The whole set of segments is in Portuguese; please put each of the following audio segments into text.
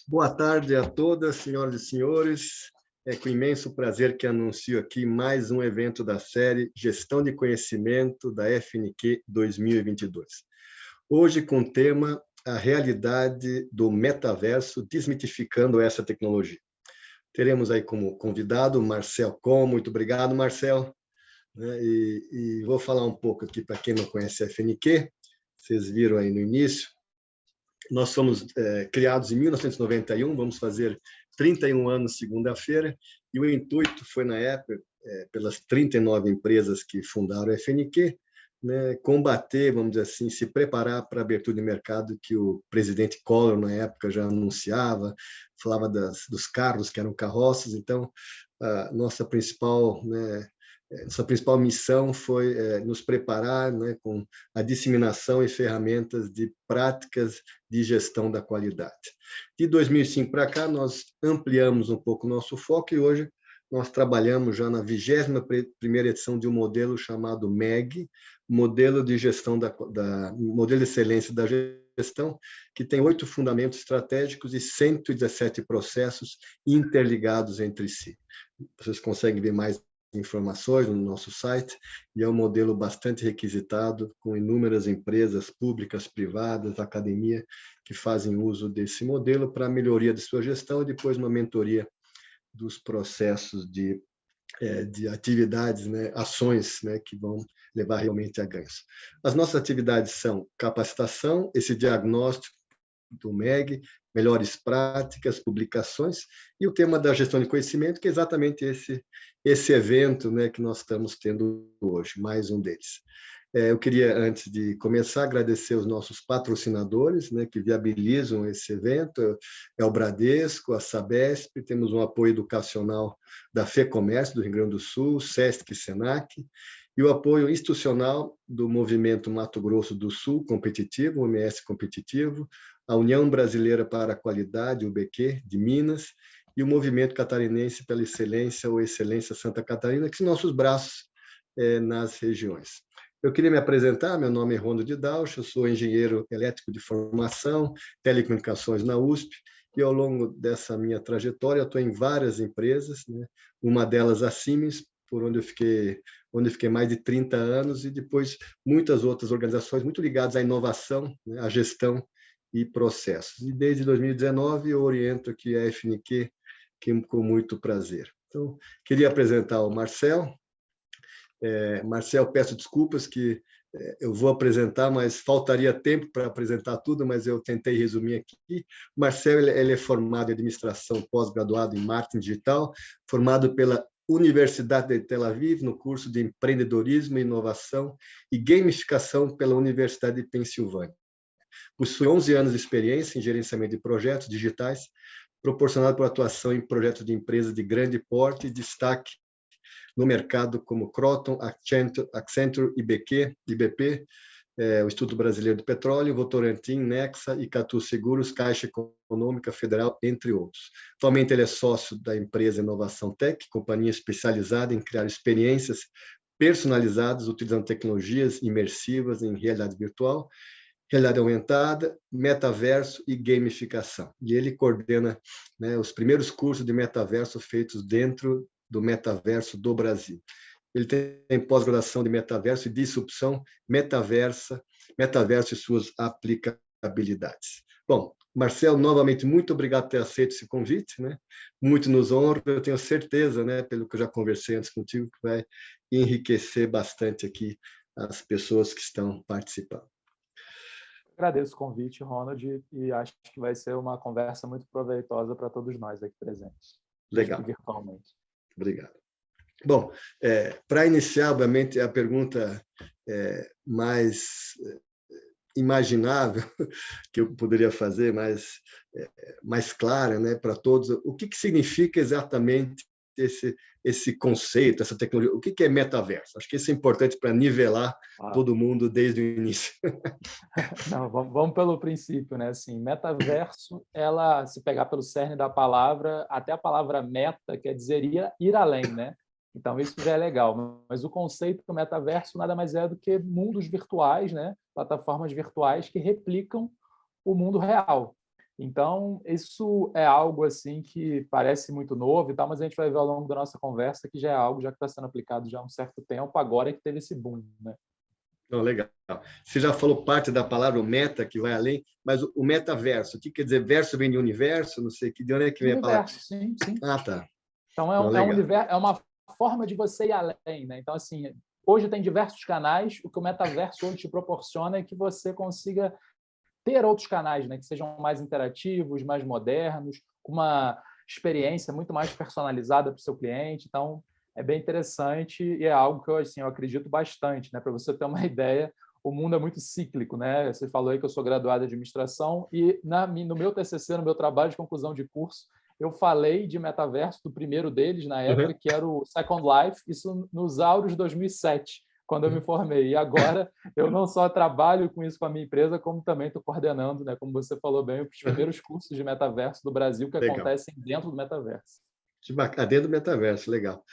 Boa tarde a todas, senhoras e senhores. É com imenso prazer que anuncio aqui mais um evento da série Gestão de Conhecimento da FNQ 2022. Hoje com o tema A Realidade do Metaverso, desmitificando essa tecnologia. Teremos aí como convidado o Marcel Com. Muito obrigado, Marcel. E vou falar um pouco aqui para quem não conhece a FNQ. Vocês viram aí no início. Nós somos criados em 1991, vamos fazer 31 anos segunda-feira, e o intuito foi, na época, pelas 39 empresas que fundaram a FNQ, né, combater, vamos dizer assim, se preparar para a abertura de mercado que o presidente Collor, na época, já anunciava, falava dos carros que eram carroças. Então, a nossa principal missão foi nos preparar, né, com a disseminação e ferramentas de práticas de gestão da qualidade. De 2005 para cá, nós ampliamos um pouco o nosso foco e hoje nós trabalhamos já na 21ª edição de um modelo chamado MEG, Modelo de Gestão Modelo de Excelência da Gestão, que tem 8 fundamentos estratégicos e 117 processos interligados entre si. Vocês conseguem ver mais informações no nosso site, e é um modelo bastante requisitado, com inúmeras empresas públicas, privadas, academia, que fazem uso desse modelo para a melhoria de sua gestão e depois uma mentoria dos processos de atividades, né, ações, né, que vão levar realmente a ganhos. As nossas atividades são capacitação, esse diagnóstico do MEG, melhores práticas, publicações, e o tema da gestão de conhecimento, que é exatamente esse evento, né, que nós estamos tendo hoje, mais um deles. Eu queria, antes de começar, agradecer os nossos patrocinadores, né, que viabilizam esse evento, é o Bradesco, a Sabesp, temos um apoio educacional da FEComércio, do Rio Grande do Sul, SESC e SENAC, e o apoio institucional do Movimento Mato Grosso do Sul Competitivo, o MS Competitivo, a União Brasileira para a Qualidade, UBQ, de Minas, e o Movimento Catarinense pela Excelência, ou Excelência Santa Catarina, que são nossos braços nas regiões. Eu queria me apresentar, meu nome é Ronaldo de Dausch, eu sou engenheiro elétrico de formação, telecomunicações na USP, e ao longo dessa minha trajetória eu estou em várias empresas, né? Uma delas a Siemens, por onde eu fiquei mais de 30 anos, e depois muitas outras organizações muito ligadas à inovação, né? À gestão e processos. E desde 2019 eu oriento aqui a FNQ, com muito prazer. Então, queria apresentar o Marcel. Marcel, peço desculpas que eu vou apresentar, mas faltaria tempo para apresentar tudo, mas eu tentei resumir aqui. O Marcel ele é formado em administração, pós-graduado em marketing digital, formado pela Universidade de Tel Aviv, no curso de empreendedorismo, inovação e gamificação pela Universidade de Pensilvânia. Possui 11 anos de experiência em gerenciamento de projetos digitais, proporcionado por atuação em projetos de empresas de grande porte e destaque no mercado como Croton, Accenture, IBP, o Instituto Brasileiro do Petróleo, Votorantim, Nexa, Icatu Seguros, Caixa Econômica Federal, entre outros. Atualmente ele é sócio da empresa Inovação Tech, companhia especializada em criar experiências personalizadas utilizando tecnologias imersivas em realidade virtual, realidade aumentada, metaverso e gamificação. E ele coordena, né, os primeiros cursos de metaverso feitos dentro do metaverso do Brasil. Ele tem pós-graduação de metaverso e disrupção metaverso e suas aplicabilidades. Bom, Marcel, novamente, muito obrigado por ter aceito esse convite, né? Muito nos honra, eu tenho certeza, né, pelo que eu já conversei antes contigo, que vai enriquecer bastante aqui as pessoas que estão participando. Agradeço o convite, Ronald, e acho que vai ser uma conversa muito proveitosa para todos nós aqui presentes. Legal. Virtualmente. Obrigado. Bom, para iniciar, obviamente, a pergunta mais imaginável que eu poderia fazer, mais clara, né, para todos, o que significa exatamente esse conceito, essa tecnologia, o que é metaverso? Acho que isso é importante para nivelar todo mundo desde o início. Não, vamos pelo princípio, né? Assim, metaverso, ela, se pegar pelo cerne da palavra, até a palavra meta quer dizer ir além, né? Então, isso já é legal. Mas o conceito do metaverso nada mais é do que mundos virtuais, né? Plataformas virtuais que replicam o mundo real. Então, isso é algo assim que parece muito novo e tal, mas a gente vai ver ao longo da nossa conversa que já é algo já que está sendo aplicado já há um certo tempo, agora é que teve esse boom, né? Não, legal. Você já falou parte da palavra o meta, que vai além, mas o metaverso, o que quer dizer? Verso vem de universo, não sei, de onde é que vem a palavra? Universo, sim, sim. Ah, tá. Então, Não, é um legal. universo, é uma forma de você ir além, né? Então, assim, hoje tem diversos canais, o que o metaverso hoje te proporciona é que você consiga ter outros canais, né, que sejam mais interativos, mais modernos, com uma experiência muito mais personalizada para o seu cliente. Então, é bem interessante e é algo que eu acredito bastante, né? Para você ter uma ideia, o mundo é muito cíclico, né? Você falou aí que eu sou graduado em administração e no meu TCC, no meu trabalho de conclusão de curso, eu falei de metaverso, do primeiro deles na época, Uhum. que era o Second Life, isso nos auros de 2007, quando eu me formei. E agora eu não só trabalho com isso com a minha empresa, como também estou coordenando, né, como você falou bem, os Uhum. primeiros cursos de metaverso do Brasil que Legal. acontecem dentro do metaverso. Que bacana. Dentro do metaverso, legal.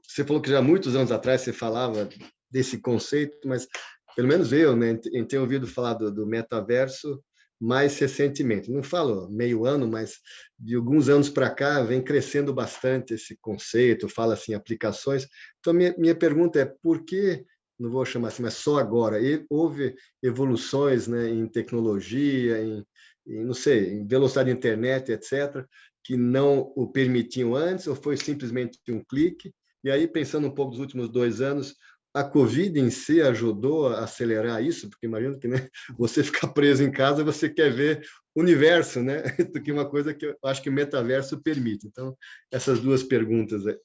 Você falou que já há muitos anos atrás você falava desse conceito, mas pelo menos eu, né, em ter ouvido falar do metaverso mais recentemente. Não falo meio ano, mas de alguns anos para cá vem crescendo bastante esse conceito, fala assim, aplicações. Então, minha pergunta é por que, não vou chamar assim, mas só agora, houve evoluções, né, em tecnologia, não sei, em velocidade de internet, etc., que não o permitiam antes, ou foi simplesmente um clique? E aí, pensando um pouco dos últimos 2 anos, a Covid em si ajudou a acelerar isso, porque imagino que, né, você ficar preso em casa, você quer ver o universo, né? Do que uma coisa que eu acho que o metaverso permite. Então, essas duas perguntas aí.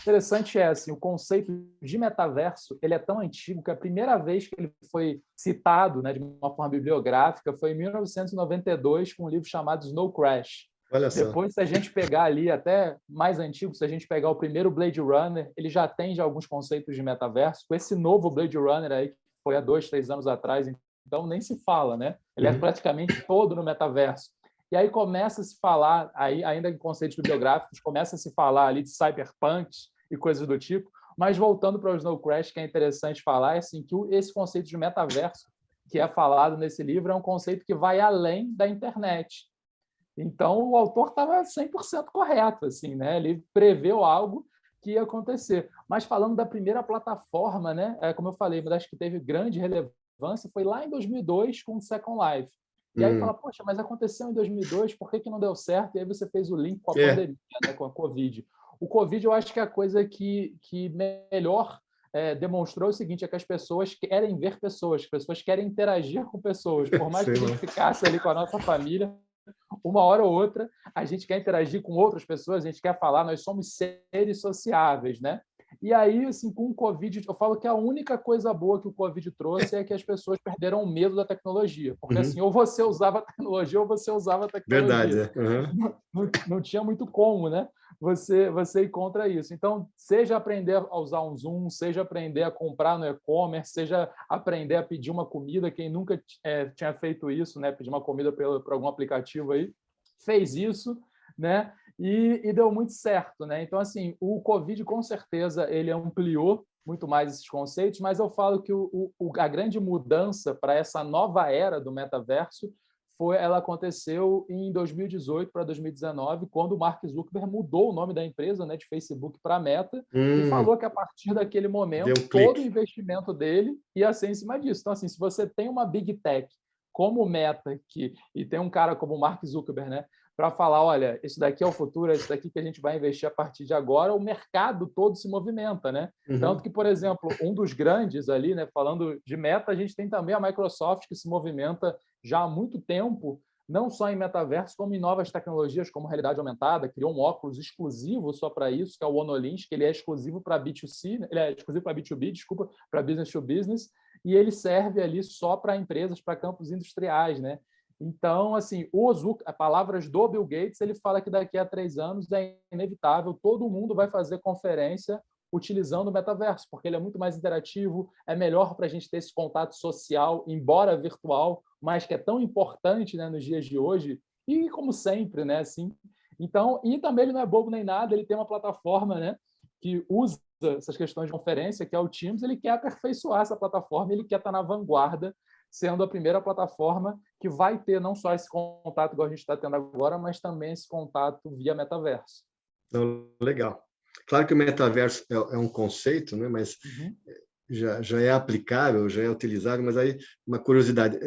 Interessante é assim, o conceito de metaverso, ele é tão antigo que a primeira vez que ele foi citado, né, de uma forma bibliográfica foi em 1992 com um livro chamado Snow Crash. Olha só. Depois, se a gente pegar ali até mais antigo, se a gente pegar o primeiro Blade Runner, ele já tem já alguns conceitos de metaverso. Com esse novo Blade Runner aí, que foi há 2, 3 anos atrás, então nem se fala, né? Ele é Uhum. praticamente todo no metaverso. E aí começa a se falar, aí, ainda em conceitos bibliográficos, começa a se falar ali de cyberpunk e coisas do tipo. Mas voltando para o Snow Crash, que é interessante falar, é assim, que esse conceito de metaverso que é falado nesse livro é um conceito que vai além da internet. Então, o autor estava 100% correto, assim, né? Ele preveu algo que ia acontecer. Mas falando da primeira plataforma, né? Como eu falei, mas acho que teve grande relevância, foi lá em 2002 com o Second Life. E aí fala, poxa, mas aconteceu em 2002, por que que não deu certo? E aí você fez o link com a pandemia, né? Com a Covid. O Covid, eu acho que é a coisa que melhor demonstrou o seguinte, é que as pessoas querem ver pessoas, as pessoas querem interagir com pessoas. Por mais que a gente ficasse ali com a nossa família, uma hora ou outra, a gente quer interagir com outras pessoas, a gente quer falar, nós somos seres sociáveis, né? E aí, assim, com o Covid, eu falo que a única coisa boa que o Covid trouxe é que as pessoas perderam o medo da tecnologia. Porque, assim, ou você usava a tecnologia ou você usava a Verdade, tecnologia. né? Uhum. Não tinha muito como, né? Você ir contra isso. Então, seja aprender a usar um Zoom, seja aprender a comprar no e-commerce, seja aprender a pedir uma comida, quem nunca tinha feito isso, né? Pedir uma comida por algum aplicativo aí, fez isso, né? E deu muito certo, né? Então, assim, o Covid, com certeza, ele ampliou muito mais esses conceitos, mas eu falo que a grande mudança para essa nova era do metaverso ela aconteceu em 2018 para 2019, quando o Mark Zuckerberg mudou o nome da empresa, né, de Facebook para Meta, e falou que a partir daquele momento todo o investimento dele ia ser em cima disso. Então, assim, se você tem uma big tech como Meta e tem um cara como o Mark Zuckerberg, né, para falar, olha, isso daqui é o futuro, é isso daqui que a gente vai investir a partir de agora, o mercado todo se movimenta, né? Tanto que, por exemplo, um dos grandes ali, né, falando de Meta, a gente tem também a Microsoft que se movimenta já há muito tempo, não só em metaverso, como em novas tecnologias, como realidade aumentada, criou um óculos exclusivo só para isso, que é o HoloLens, que ele é exclusivo para B2C, ele é exclusivo para B2B, desculpa, para business to business, e ele serve ali só para empresas, para campos industriais, né? Então, assim, palavras do Bill Gates, ele fala que daqui a 3 anos é inevitável, todo mundo vai fazer conferência utilizando o metaverso, porque ele é muito mais interativo, é melhor para a gente ter esse contato social, embora virtual, mas que é tão importante, né, nos dias de hoje, e como sempre, né, assim. Então, e também ele não é bobo nem nada, ele tem uma plataforma, né, que usa essas questões de conferência, que é o Teams, ele quer aperfeiçoar essa plataforma, ele quer estar na vanguarda sendo a primeira plataforma que vai ter não só esse contato igual a gente está tendo agora, mas também esse contato via metaverso. Então, legal. Claro que o metaverso é um conceito, né? Mas Uhum. já é aplicável, já é utilizável, mas aí uma curiosidade,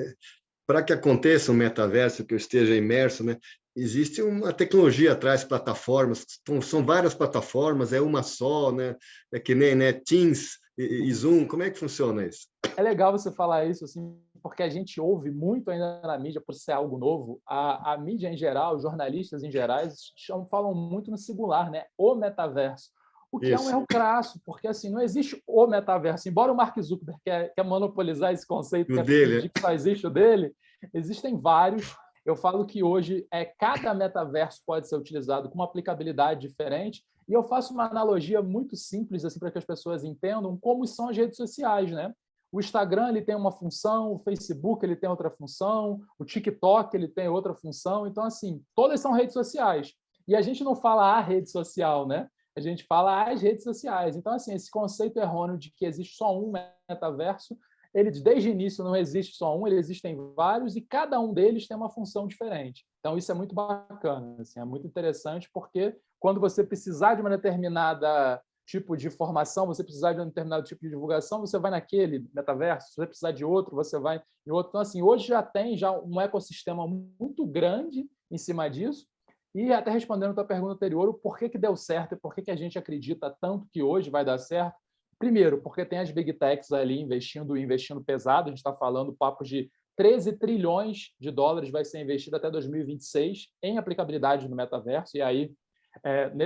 para que aconteça um metaverso, que eu esteja imerso, né? Existe uma tecnologia atrás, plataformas, são várias plataformas, é uma só, né? É que nem, né, Teams e Zoom, como é que funciona isso? É legal você falar isso, assim, porque a gente ouve muito ainda na mídia, por ser algo novo, a mídia em geral, os jornalistas em gerais, falam muito no singular, né? O metaverso. O que é um Isso, erro crasso, porque assim, não existe o metaverso. Embora o Mark Zuckerberg quer monopolizar esse conceito, o quer dele. fingir que só existe o dele, existem vários. Eu falo que hoje cada metaverso pode ser utilizado com uma aplicabilidade diferente, e eu faço uma analogia muito simples assim para que as pessoas entendam como são as redes sociais, né? O Instagram ele tem uma função, o Facebook ele tem outra função, o TikTok ele tem outra função. Então, assim, todas são redes sociais. E a gente não fala a rede social, né? A gente fala as redes sociais. Então, assim, esse conceito errôneo de que existe só um metaverso, ele desde o início não existe só um, ele existem vários e cada um deles tem uma função diferente. Então, isso é muito bacana, assim, é muito interessante porque quando você precisar de uma determinada tipo de formação, você precisar de um determinado tipo de divulgação, você vai naquele metaverso, se você precisar de outro, você vai em outro. Então, assim, hoje já tem um ecossistema muito grande em cima disso, e até respondendo a tua pergunta anterior, o porquê que deu certo e por que a gente acredita tanto que hoje vai dar certo. Primeiro, porque tem as big techs ali investindo pesado, a gente está falando papos de 13 trilhões de dólares vai ser investido até 2026 em aplicabilidade no metaverso, e aí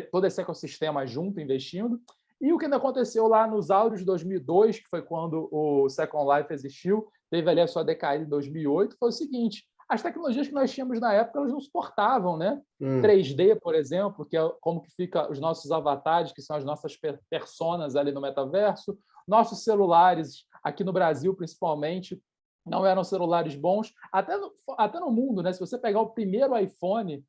todo esse ecossistema junto investindo. E o que aconteceu lá nos áureos de 2002, que foi quando o Second Life existiu, teve ali a sua decaída em 2008, foi o seguinte: as tecnologias que nós tínhamos na época elas não suportavam, né? 3D, por exemplo, que é como que fica os nossos avatares, que são as nossas personas ali no metaverso, nossos celulares aqui no Brasil, principalmente, não eram celulares bons, até no mundo, né? Se você pegar o primeiro iPhone,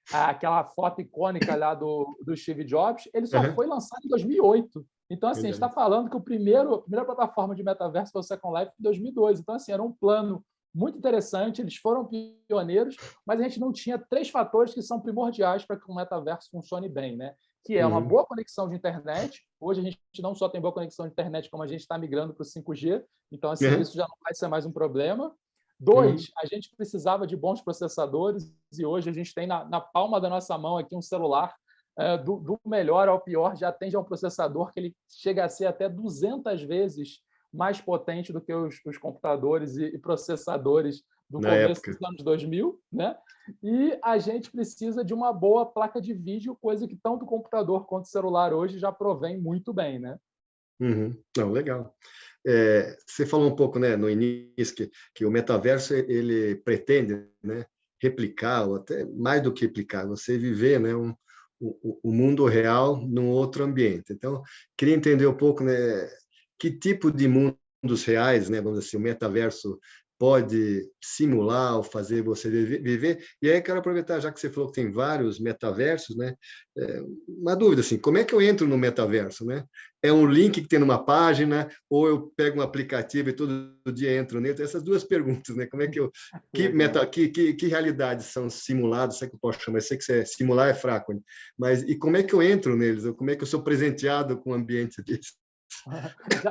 aquela foto icônica lá do Steve Jobs, ele só foi lançado em 2008. Então, assim, a gente está falando que a primeira plataforma de metaverso foi o Second Life em 2002. Então, assim, era um plano muito interessante, eles foram pioneiros, mas a gente não tinha 3 fatores que são primordiais para que o metaverso funcione bem, né? Que é uma boa conexão de internet. Hoje a gente não só tem boa conexão de internet, como a gente está migrando para o 5G, então assim, isso já não vai ser mais um problema. 2, a gente precisava de bons processadores e hoje a gente tem na palma da nossa mão aqui um celular do melhor ao pior, já atende a um processador que ele chega a ser até 200 vezes mais potente do que os computadores e processadores do começo dos anos 2000, né? E a gente precisa de uma boa placa de vídeo, coisa que tanto o computador quanto o celular hoje já provém muito bem, né? Não, legal. Você falou um pouco, né, no início que o metaverso ele pretende, né, replicar, ou até mais do que replicar, você viver, né, o mundo real num outro ambiente. Então, queria entender um pouco, né, que tipo de mundos reais, né, vamos dizer assim, o metaverso pode simular ou fazer você viver. E aí quero aproveitar, já que você falou que tem vários metaversos, né? Uma dúvida assim, como é que eu entro no metaverso, né? É um link que tem numa página ou eu pego um aplicativo e todo dia entro nele? Essas duas perguntas, né? Como é que eu que realidades são simuladas? Sei que eu posso chamar, sei que simular é fraco, né? Mas e como é que eu entro neles? Como é que eu sou presenteado com um ambiente desse?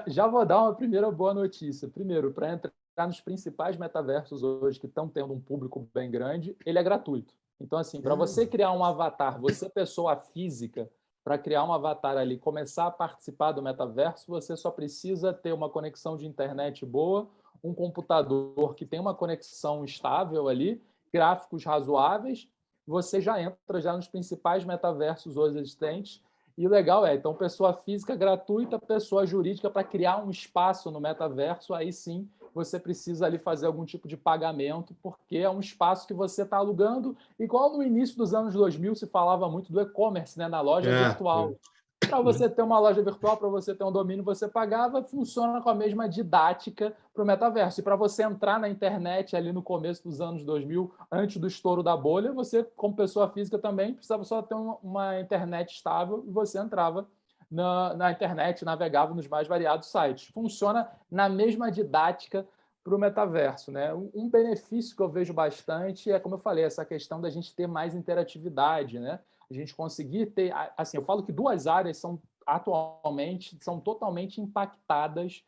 Já vou dar uma primeira boa notícia. Primeiro, para entrar nos principais metaversos hoje que estão tendo um público bem grande, ele é gratuito. Então, assim, para você criar um avatar, você pessoa física, para criar um avatar ali, começar a participar do metaverso, você só precisa ter uma conexão de internet boa, um computador que tem uma conexão estável ali, gráficos razoáveis, você já entra já nos principais metaversos hoje existentes. E o legal então, pessoa física gratuita, pessoa jurídica, para criar um espaço no metaverso, aí sim você precisa ali fazer algum tipo de pagamento, porque é um espaço que você está alugando, igual no início dos anos 2000 se falava muito do e-commerce, né, na loja virtual. Para você ter uma loja virtual, para você ter um domínio, você pagava, funciona com a mesma didática para o metaverso. E para você entrar na internet ali no começo dos anos 2000, antes do estouro da bolha, você, como pessoa física também, precisava só ter uma internet estável e você entrava na internet, navegava nos mais variados sites. Funciona na mesma didática para o metaverso, né? Um benefício que eu vejo bastante é, como eu falei, essa questão da gente ter mais interatividade, né? A gente conseguir ter, assim, eu falo que duas áreas atualmente são totalmente impactadas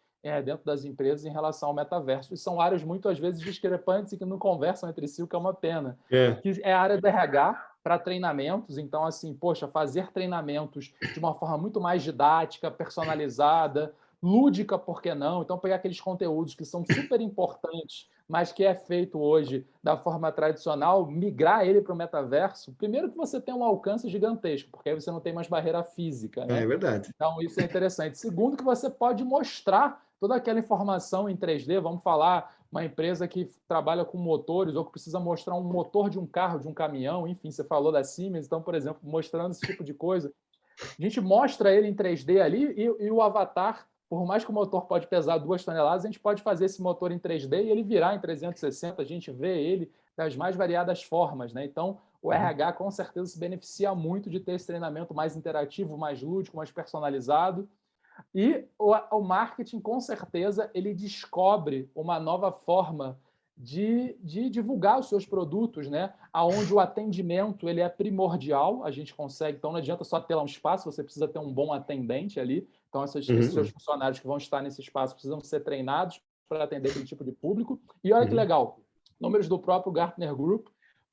dentro das empresas em relação ao metaverso, e são áreas muitas vezes discrepantes e que não conversam entre si, o que é uma pena. Que é a área do RH para treinamentos, então, assim, poxa, fazer treinamentos de uma forma muito mais didática, personalizada, lúdica, por que não? Então, pegar aqueles conteúdos que são super importantes, mas que é feito hoje da forma tradicional, migrar ele para o metaverso, primeiro que você tem um alcance gigantesco, porque aí você não tem mais barreira física, né? É verdade. Então, isso é interessante. Segundo, que você pode mostrar toda aquela informação em 3D, vamos falar, uma empresa que trabalha com motores ou que precisa mostrar um motor de um carro, de um caminhão, enfim, você falou da Siemens, então, por exemplo, mostrando esse tipo de coisa, a gente mostra ele em 3D ali e o avatar, por mais que o motor pode pesar 2 toneladas, a gente pode fazer esse motor em 3D e ele virar em 360, a gente vê ele das mais variadas formas, né? Então, o RH com certeza se beneficia muito de ter esse treinamento mais interativo, mais lúdico, mais personalizado. E o marketing, com certeza, ele descobre uma nova forma de divulgar os seus produtos, né? Onde o atendimento ele é primordial, a gente consegue, então não adianta só ter lá um espaço, você precisa ter um bom atendente ali, então esses seus funcionários que vão estar nesse espaço precisam ser treinados para atender aquele tipo de público. E olha que legal, números do próprio Gartner Group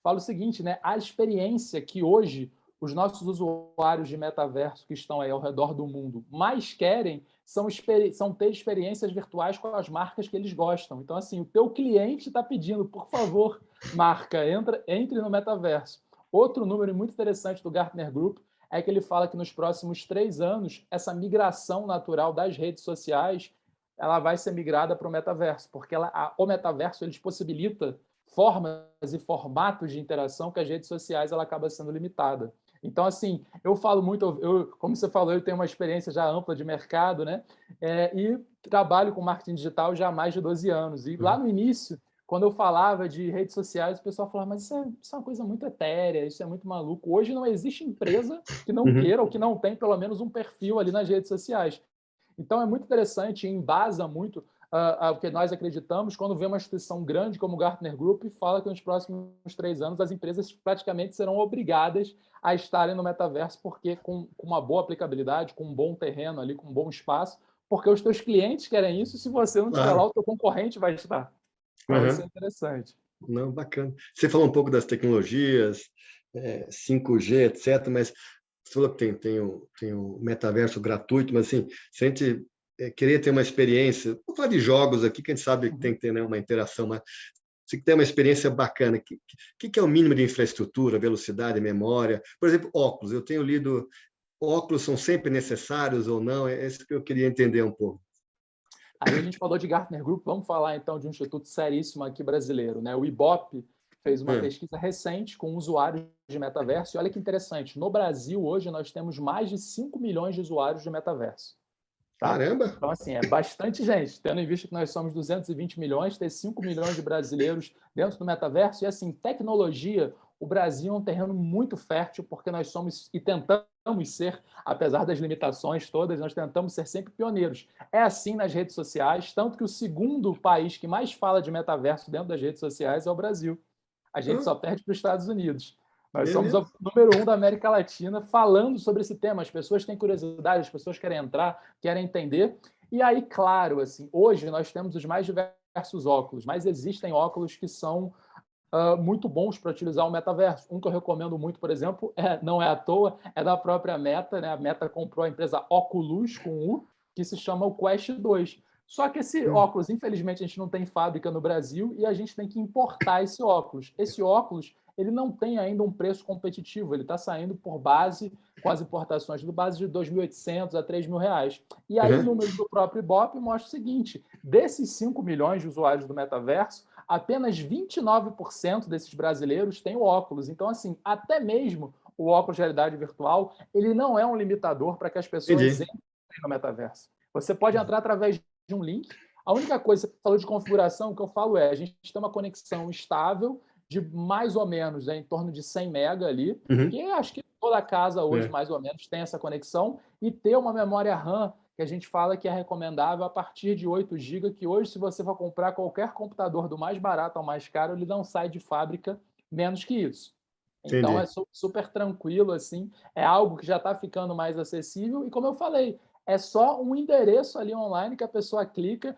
fala o seguinte, né? A experiência que hoje os nossos usuários de metaverso que estão aí ao redor do mundo mais querem são ter experiências virtuais com as marcas que eles gostam. Então, assim, o teu cliente está pedindo, por favor, marca, entre no metaverso. Outro número muito interessante do Gartner Group é que ele fala que nos próximos 3 anos, essa migração natural das redes sociais ela vai ser migrada para o metaverso, porque o metaverso ele possibilita formas e formatos de interação que as redes sociais ela acaba sendo limitada. Então, assim, eu falo muito, como você falou, eu tenho uma experiência já ampla de mercado, né? E trabalho com marketing digital já há mais de 12 anos. E lá no início, quando eu falava de redes sociais, o pessoal falava, mas isso é uma coisa muito etérea, isso é muito maluco. Hoje não existe empresa que não queira ou que não tem pelo menos um perfil ali nas redes sociais. Então, é muito interessante e embasa muito o que nós acreditamos quando vê uma instituição grande como o Gartner Group e fala que nos próximos 3 anos as empresas praticamente serão obrigadas a estarem no metaverso, porque com uma boa aplicabilidade, com um bom terreno ali, com um bom espaço, porque os teus clientes querem isso, e se você não estiver lá, o teu concorrente vai estar. Então, isso é interessante. Não, bacana. Você falou um pouco das tecnologias, 5G, etc., mas você falou que tem o metaverso gratuito, mas assim, se a gente querer ter uma experiência, vou falar de jogos aqui, que a gente sabe que tem que ter, né, uma interação, mas se tem uma experiência bacana, o que é o mínimo de infraestrutura, velocidade, memória? Por exemplo, óculos. Eu tenho lido, óculos são sempre necessários ou não? É isso que eu queria entender um pouco. Aí a gente falou de Gartner Group, vamos falar então de um instituto seríssimo aqui brasileiro, né? O Ibope fez uma pesquisa recente com usuários de metaverso, e olha que interessante, no Brasil hoje nós temos mais de 5 milhões de usuários de metaverso. Tá? Caramba! Então, assim, é bastante gente, tendo em vista que nós somos 220 milhões, ter 5 milhões de brasileiros dentro do metaverso, e assim, tecnologia, o Brasil é um terreno muito fértil, porque nós somos e tentamos ser, apesar das limitações todas, nós tentamos ser sempre pioneiros. É assim nas redes sociais, tanto que o segundo país que mais fala de metaverso dentro das redes sociais é o Brasil. A gente só perde para os Estados Unidos. Nós somos o número 1 da América Latina falando sobre esse tema. As pessoas têm curiosidade, as pessoas querem entrar, querem entender. E aí, claro, assim, hoje nós temos os mais diversos óculos, mas existem óculos que são muito bons para utilizar o metaverso. Um que eu recomendo muito, por exemplo, não é à toa, é da própria Meta, né? A Meta comprou a empresa Oculus, com U, que se chama o Quest 2. Só que esse óculos, infelizmente, a gente não tem fábrica no Brasil e a gente tem que importar esse óculos. Esse óculos, ele não tem ainda um preço competitivo, ele está saindo por base, com as importações do base de R$ 2.800 a R$ 3.000. E aí o número do próprio Ibope mostra o seguinte, desses 5 milhões de usuários do metaverso, apenas 29% desses brasileiros têm o óculos. Então, assim, até mesmo o óculos de realidade virtual, ele não é um limitador para que as pessoas entrem no metaverso. Você pode entrar através de um link. A única coisa, você falou de configuração, o que eu falo é, a gente tem uma conexão estável de mais ou menos em torno de 100 mega ali, que acho que toda casa hoje, mais ou menos, tem essa conexão, e ter uma memória RAM que a gente fala que é recomendável a partir de 8 GB, que hoje, se você for comprar qualquer computador do mais barato ao mais caro, ele não sai de fábrica menos que isso. Então, é Entendi. super tranquilo, assim, é algo que já está ficando mais acessível, e como eu falei, é só um endereço ali online que a pessoa clica.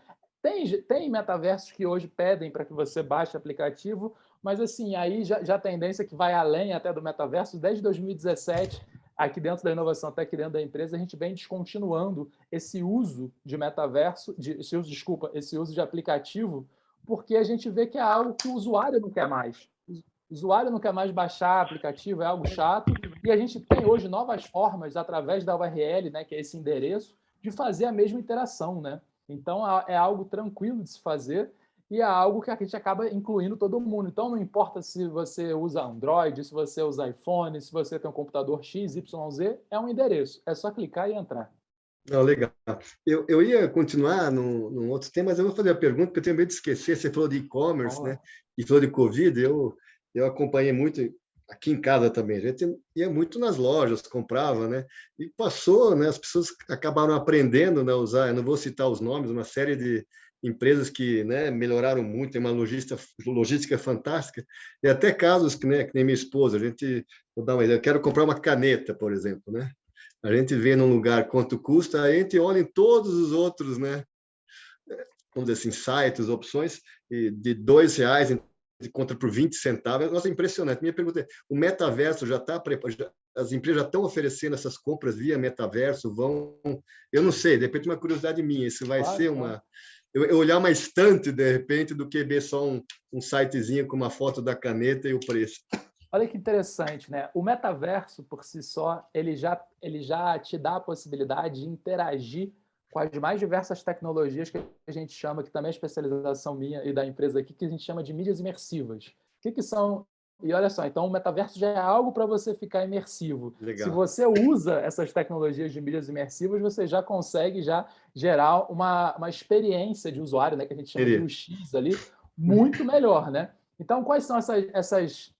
Tem metaversos que hoje pedem para que você baixe o aplicativo, mas assim, aí já a tendência é que vai além até do metaverso. Desde 2017, aqui dentro da inovação, até aqui dentro da empresa, a gente vem descontinuando esse uso de metaverso, esse uso de aplicativo, porque a gente vê que é algo que o usuário não quer mais. O usuário não quer mais baixar aplicativo, é algo chato, e a gente tem hoje novas formas, através da URL, né, que é esse endereço, de fazer a mesma interação, né? Então, é algo tranquilo de se fazer e é algo que a gente acaba incluindo todo mundo. Então, não importa se você usa Android, se você usa iPhone, se você tem um computador X, Y, Z, é um endereço. É só clicar e entrar. Não, legal. Eu ia continuar num outro tema, mas eu vou fazer a pergunta, porque eu tenho medo de esquecer. Você falou de e-commerce, Oh, né? E falou de Covid. Eu acompanhei muito aqui em casa também. A gente ia muito nas lojas, comprava, né? E passou, né? As pessoas acabaram aprendendo, né, a usar. Eu não vou citar os nomes, uma série de empresas que, né, melhoraram muito, tem uma logística fantástica. E até casos que, né, que nem minha esposa. Vou dar uma ideia, eu quero comprar uma caneta, por exemplo, né? A gente vê num lugar quanto custa, a gente olha em todos os outros, né? Vamos dizer assim, sites, opções, e de R$ 2 encontra por 20 centavos. Nossa, impressionante. Minha pergunta é: o metaverso já está preparado? As empresas já estão oferecendo essas compras via metaverso? Eu não sei, de repente uma curiosidade minha, isso vai claro, ser claro. eu olhar uma estante, de repente, do que ver só um sitezinho com uma foto da caneta e o preço. Olha que interessante, né? O metaverso, por si só, ele já te dá a possibilidade de interagir com as mais diversas tecnologias que a gente chama, que também é especialização minha e da empresa aqui, que a gente chama de mídias imersivas. O que são? E olha só, então o metaverso já é algo para você ficar imersivo. Se Legal. você usa essas tecnologias de mídias imersivas, você já consegue já gerar uma experiência de usuário, né, que a gente chama de Seria. UX ali, muito melhor, né? Então, quais são essas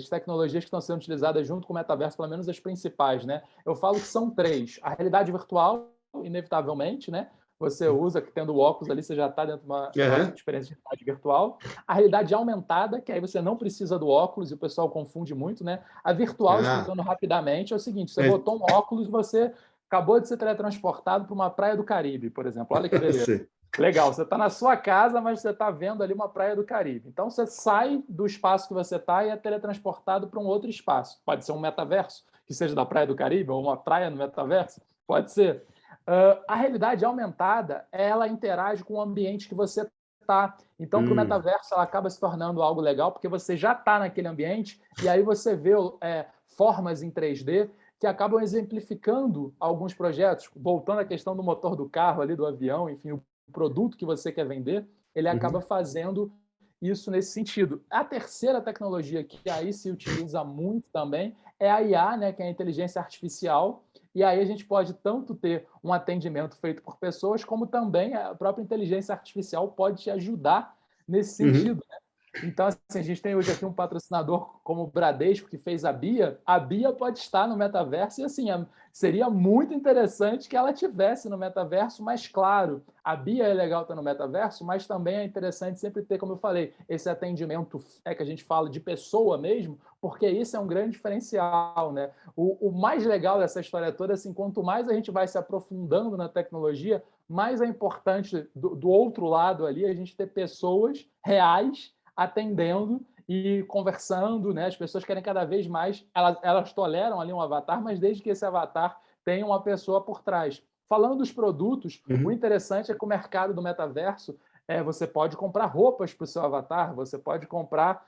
tecnologias que estão sendo utilizadas junto com o metaverso, pelo menos as principais, né? Eu falo que são três. A realidade virtual, inevitavelmente, né? Você usa, que tendo o óculos ali, você já está dentro de uma Uhum. experiência de realidade virtual. A realidade aumentada, que aí você não precisa do óculos, e o pessoal confunde muito, né? A virtual, Ah, explicando rapidamente, é o seguinte: você é, botou um óculos e você acabou de ser teletransportado para uma praia do Caribe, por exemplo. Olha que beleza. sei. Legal, você está na sua casa, mas você está vendo ali uma praia do Caribe. Então, você sai do espaço que você está e é teletransportado para um outro espaço. Pode ser um metaverso, que seja da praia do Caribe, ou uma praia no metaverso. Pode ser. A realidade aumentada, ela interage com o ambiente que você está. Então, para o Hum. metaverso, ela acaba se tornando algo legal, porque você já está naquele ambiente, e aí você vê formas em 3D que acabam exemplificando alguns projetos, voltando à questão do motor do carro ali, do avião, enfim, o produto que você quer vender, ele acaba Uhum. fazendo isso nesse sentido. A terceira tecnologia que aí se utiliza muito também é a IA, né, que é a inteligência artificial, e aí a gente pode tanto ter um atendimento feito por pessoas, como também a própria inteligência artificial pode te ajudar nesse Uhum. sentido. Então, assim, a gente tem hoje aqui um patrocinador como o Bradesco, que fez a Bia. A Bia pode estar no metaverso e, assim, seria muito interessante que ela tivesse no metaverso, mas, claro, a Bia é legal estar no metaverso, mas também é interessante sempre ter, como eu falei, esse atendimento que a gente fala de pessoa mesmo, porque isso é um grande diferencial, né? O mais legal dessa história toda, assim, quanto mais a gente vai se aprofundando na tecnologia, mais é importante, do outro lado ali, a gente ter pessoas reais atendendo e conversando, né? As pessoas querem cada vez mais, elas toleram ali um avatar, mas desde que esse avatar tenha uma pessoa por trás. Falando dos produtos, o Uhum. interessante é que o mercado do metaverso, você pode comprar roupas para o seu avatar, você pode comprar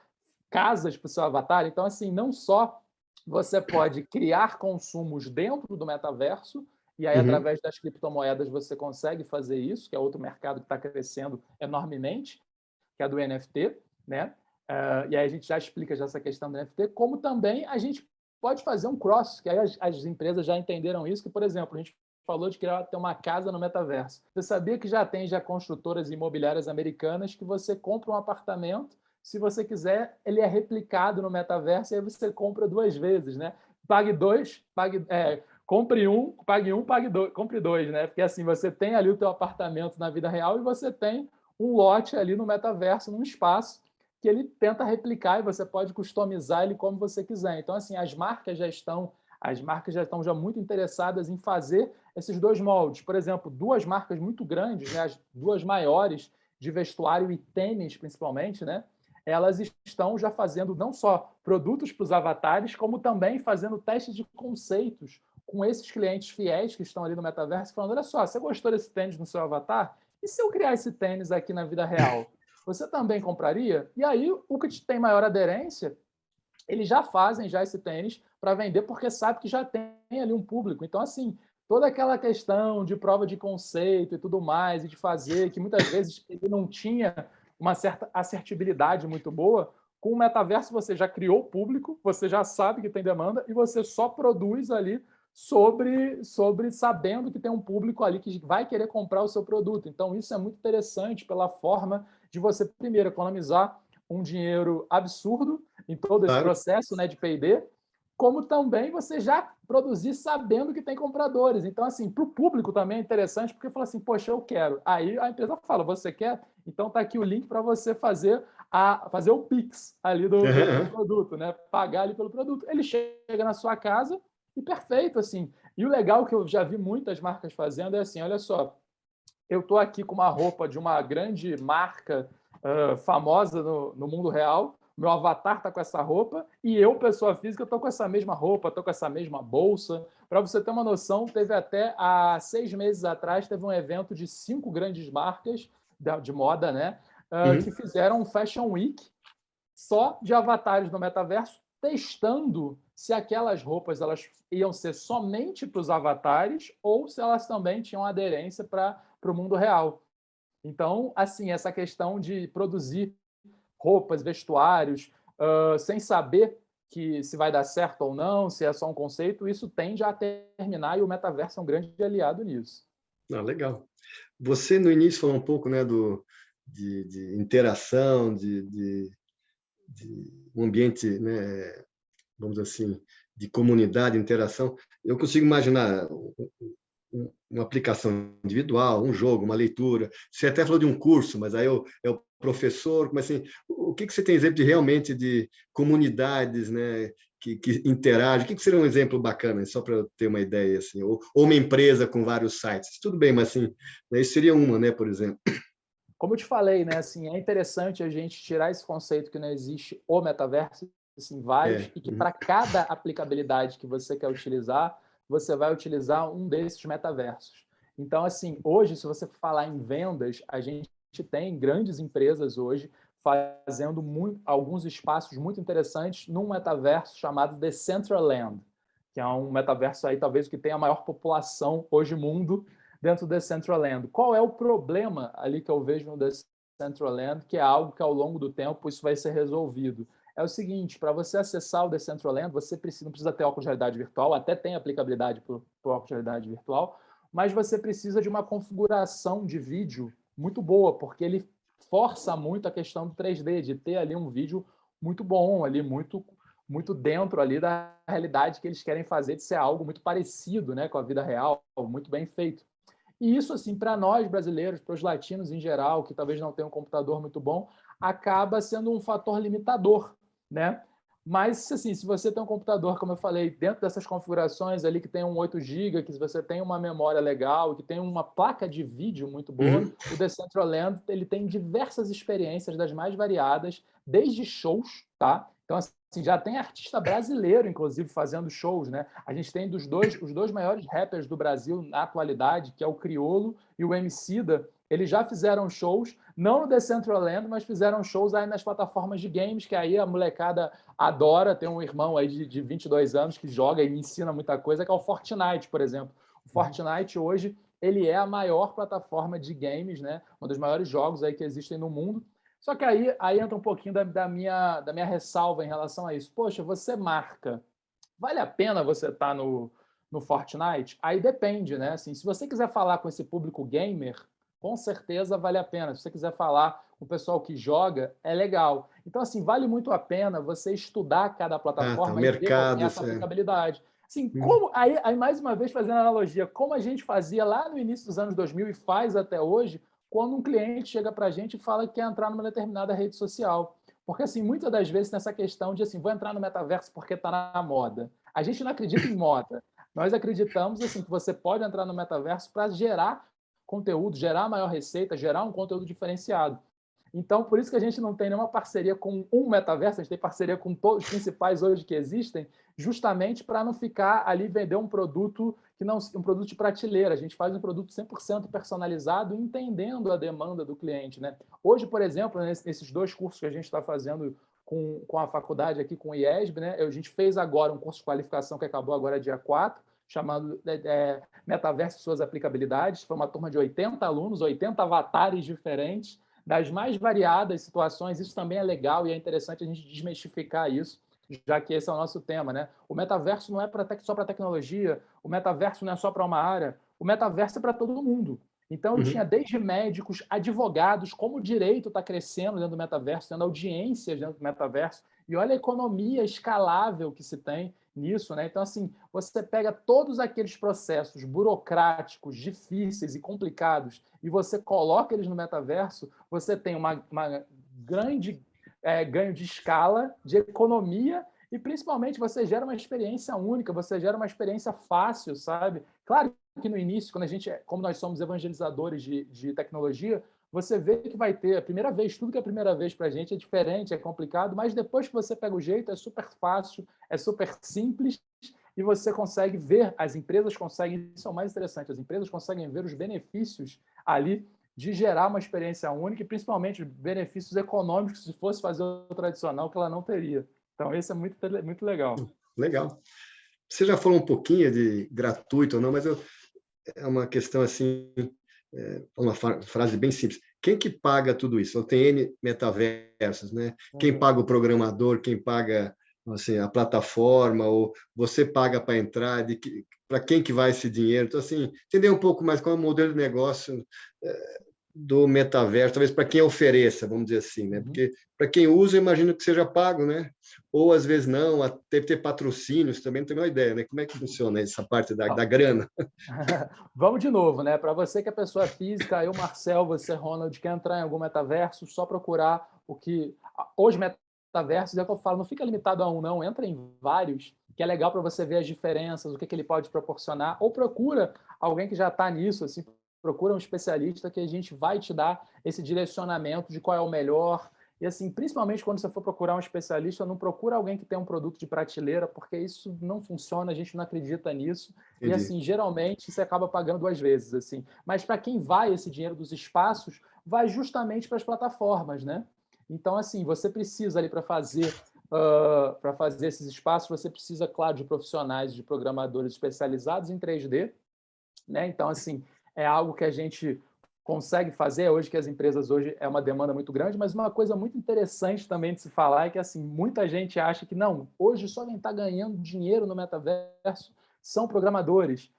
casas para o seu avatar. Então, assim, não só você pode criar consumos dentro do metaverso, e aí, Uhum. através das criptomoedas, você consegue fazer isso, que é outro mercado que está crescendo enormemente, que é a do NFT, né? E aí a gente já explica já essa questão do NFT, como também a gente pode fazer um cross, que aí as empresas já entenderam isso, que, por exemplo, a gente falou de criar ter uma casa no metaverso. Você sabia que já tem construtoras imobiliárias americanas que você compra um apartamento, se você quiser, ele é replicado no metaverso e aí você compra 2 vezes, né? Pague dois, compre um, pague dois, compre dois, né? Porque assim, você tem ali o teu apartamento na vida real e você tem um lote ali no metaverso, num espaço que ele tenta replicar e você pode customizar ele como você quiser. Então, assim, as marcas já estão já muito interessadas em fazer esses dois moldes. Por exemplo, duas marcas muito grandes, né, as duas maiores de vestuário e tênis, principalmente, né? Elas estão já fazendo não só produtos para os avatares, como também fazendo testes de conceitos com esses clientes fiéis que estão ali no metaverso, falando: olha só, você gostou desse tênis no seu avatar? E se eu criar esse tênis aqui na vida real? Você também compraria? E aí, o que tem maior aderência, eles já fazem já esse tênis para vender, porque sabe que já tem ali um público. Então, assim, toda aquela questão de prova de conceito e tudo mais, e de fazer, que muitas vezes ele não tinha uma certa assertibilidade muito boa, com o metaverso você já criou o público, você já sabe que tem demanda e você só produz ali sobre sabendo que tem um público ali que vai querer comprar o seu produto. Então, isso é muito interessante pela forma de você, primeiro, economizar um dinheiro absurdo em todo esse Claro. processo, né, de P&D, como também você já produzir sabendo que tem compradores. Então, assim, para o público também é interessante, porque fala assim, poxa, eu quero. Aí a empresa fala, você quer? Então tá aqui o link para você fazer o Pix ali do produto, né? Pagar ali pelo produto. Ele chega na sua casa e perfeito, assim. E o legal que eu já vi muitas marcas fazendo é assim, olha só, eu estou aqui com uma roupa de uma grande marca famosa no mundo real, meu avatar está com essa roupa e eu, pessoa física, estou com essa mesma roupa, estou com essa mesma bolsa. Para você ter uma noção, teve até há 6 meses atrás, teve um evento de 5 grandes marcas de moda, né, que fizeram um Fashion Week só de avatares no metaverso, testando se aquelas roupas elas iam ser somente para os avatares ou se elas também tinham aderência para o mundo real. Então, assim, essa questão de produzir roupas, vestuários, sem saber que se vai dar certo ou não, se é só um conceito, isso tende a terminar e o metaverso é um grande aliado nisso. Ah, legal. Você, no início, falou um pouco, né, de interação, de um ambiente, né, vamos dizer assim, de comunidade, interação. Eu consigo imaginar uma aplicação individual, um jogo, uma leitura. Você até falou de um curso, mas aí é o professor, mas assim, o que você tem exemplo de realmente de comunidades, né, que interagem? O que seria um exemplo bacana, só para eu ter uma ideia, assim, ou uma empresa com vários sites? Tudo bem, mas assim, né, isso seria uma, né, por exemplo. Como eu te falei, né, assim, é interessante a gente tirar esse conceito que não existe o metaverso, assim, vários, e que para cada aplicabilidade que você quer utilizar, você vai utilizar um desses metaversos. Então, assim, hoje, se você falar em vendas, a gente tem grandes empresas hoje fazendo alguns espaços muito interessantes num metaverso chamado Decentraland, que é um metaverso aí, talvez, que tem a maior população hoje no mundo, dentro do Decentraland. Qual é o problema ali que eu vejo no Decentraland, que é algo que ao longo do tempo isso vai ser resolvido? É o seguinte, para você acessar o Decentraland, você não precisa ter óculos de realidade virtual, até tem aplicabilidade para o óculos de realidade virtual, mas você precisa de uma configuração de vídeo muito boa, porque ele força muito a questão do 3D, de ter ali um vídeo muito bom, ali muito dentro ali da realidade que eles querem fazer, de ser algo muito parecido, né, com a vida real, muito bem feito. E isso, assim, para nós brasileiros, para os latinos em geral, que talvez não tenham um computador muito bom, acaba sendo um fator limitador, né? Mas, assim, se você tem um computador, como eu falei, dentro dessas configurações ali, que tem um 8 GB, que você tem uma memória legal, que tem uma placa de vídeo muito boa, o Decentraland, ele tem diversas experiências das mais variadas, desde shows, tá? Então, assim, já tem artista brasileiro, inclusive, fazendo shows, né? A gente tem os dois maiores rappers do Brasil na atualidade, que é o Criolo e o Emicida. Eles já fizeram shows, não no Decentraland, mas fizeram shows aí nas plataformas de games, que aí a molecada adora. Tem um irmão aí de 22 anos que joga e me ensina muita coisa, que é o Fortnite, por exemplo. O Fortnite hoje ele é a maior plataforma de games, né? Um dos maiores jogos aí que existem no mundo. Só que aí entra um pouquinho da minha ressalva em relação a isso. Poxa, você marca. Vale a pena você estar no Fortnite? Aí depende, né? Assim, se você quiser falar com esse público gamer, com certeza vale a pena. Se você quiser falar com o pessoal que joga, é legal. Então, assim, vale muito a pena você estudar cada Ah, tá, plataforma e ver qual tem mercados, essa aplicabilidade. Assim, como, aí, mais uma vez, fazendo analogia, como a gente fazia lá no início dos anos 2000 e faz até hoje, quando um cliente chega para a gente e fala que quer entrar numa determinada rede social. Porque, assim, muitas das vezes nessa questão de, assim, vou entrar no metaverso porque está na moda. A gente não acredita em moda. Nós acreditamos, assim, que você pode entrar no metaverso para gerar conteúdo, gerar maior receita, gerar um conteúdo diferenciado. Então, por isso que a gente não tem nenhuma parceria com um metaverso, a gente tem parceria com todos os principais hoje que existem, justamente para não ficar ali vender um produto que não um produto de prateleira. A gente faz um produto 100% personalizado, entendendo a demanda do cliente, né? Hoje, por exemplo, nesses 2 cursos que a gente está fazendo com a faculdade aqui, com o IESB, né? A gente fez agora um curso de qualificação que acabou agora dia 4, chamado Metaverso e suas aplicabilidades. Foi uma turma de 80 alunos, 80 avatares diferentes, das mais variadas situações. Isso também é legal e é interessante a gente desmistificar isso, já que esse é o nosso tema, né? O metaverso não é só para tecnologia, o metaverso não é só para uma área, o metaverso é para todo mundo. Então, eu tinha desde médicos, advogados, como o direito está crescendo dentro do metaverso, tendo audiências dentro do metaverso, e olha a economia escalável que se tem nisso, né? Então, assim, você pega todos aqueles processos burocráticos, difíceis e complicados e você coloca eles no metaverso, você tem uma grande ganho de escala, de economia e, principalmente, você gera uma experiência única, você gera uma experiência fácil, sabe? Claro que no início, quando a gente, como nós somos evangelizadores de tecnologia, você vê que vai ter a primeira vez, tudo que é a primeira vez para a gente é diferente, é complicado, mas depois que você pega o jeito, é super fácil, é super simples e você consegue ver, as empresas conseguem, isso é o mais interessante, as empresas conseguem ver os benefícios ali de gerar uma experiência única e principalmente benefícios econômicos se fosse fazer o tradicional que ela não teria. Então, esse é muito, muito legal. Legal. Você já falou um pouquinho de gratuito ou não, mas é uma questão assim, uma frase bem simples. Quem que paga tudo isso? Então, tem N metaversos, né? Quem paga o programador, quem paga assim, a plataforma, ou você paga para entrar, para quem que vai esse dinheiro? Então, assim, entender um pouco mais qual é o modelo de negócio do metaverso, talvez para quem ofereça, vamos dizer assim, né? Porque para quem usa, eu imagino que seja pago, né? Ou às vezes não, deve ter patrocínios também, não tenho uma ideia, né? Como é que funciona essa parte da grana? Vamos de novo, né? Para você que é pessoa física, eu, Marcel, você, Ronald, quer entrar em algum metaverso, só procurar o que. Hoje, metaversos, é o que eu falo, não fica limitado a um, não, entra em vários, que é legal para você ver as diferenças, o que ele pode proporcionar, ou procura alguém que já está nisso, assim, procura um especialista que a gente vai te dar esse direcionamento de qual é o melhor. E assim, principalmente quando você for procurar um especialista, não procura alguém que tem um produto de prateleira, porque isso não funciona, a gente não acredita nisso. Entendi. E assim, geralmente você acaba pagando 2 vezes, assim. Mas para quem vai esse dinheiro dos espaços, vai justamente para as plataformas, né? Então, assim, você precisa ali para fazer esses espaços, você precisa, claro, de profissionais, de programadores especializados em 3D, né? Então, assim, é algo que a gente consegue fazer hoje, que as empresas hoje é uma demanda muito grande, mas uma coisa muito interessante também de se falar é que, assim, muita gente acha que não, hoje só quem está ganhando dinheiro no metaverso são programadores.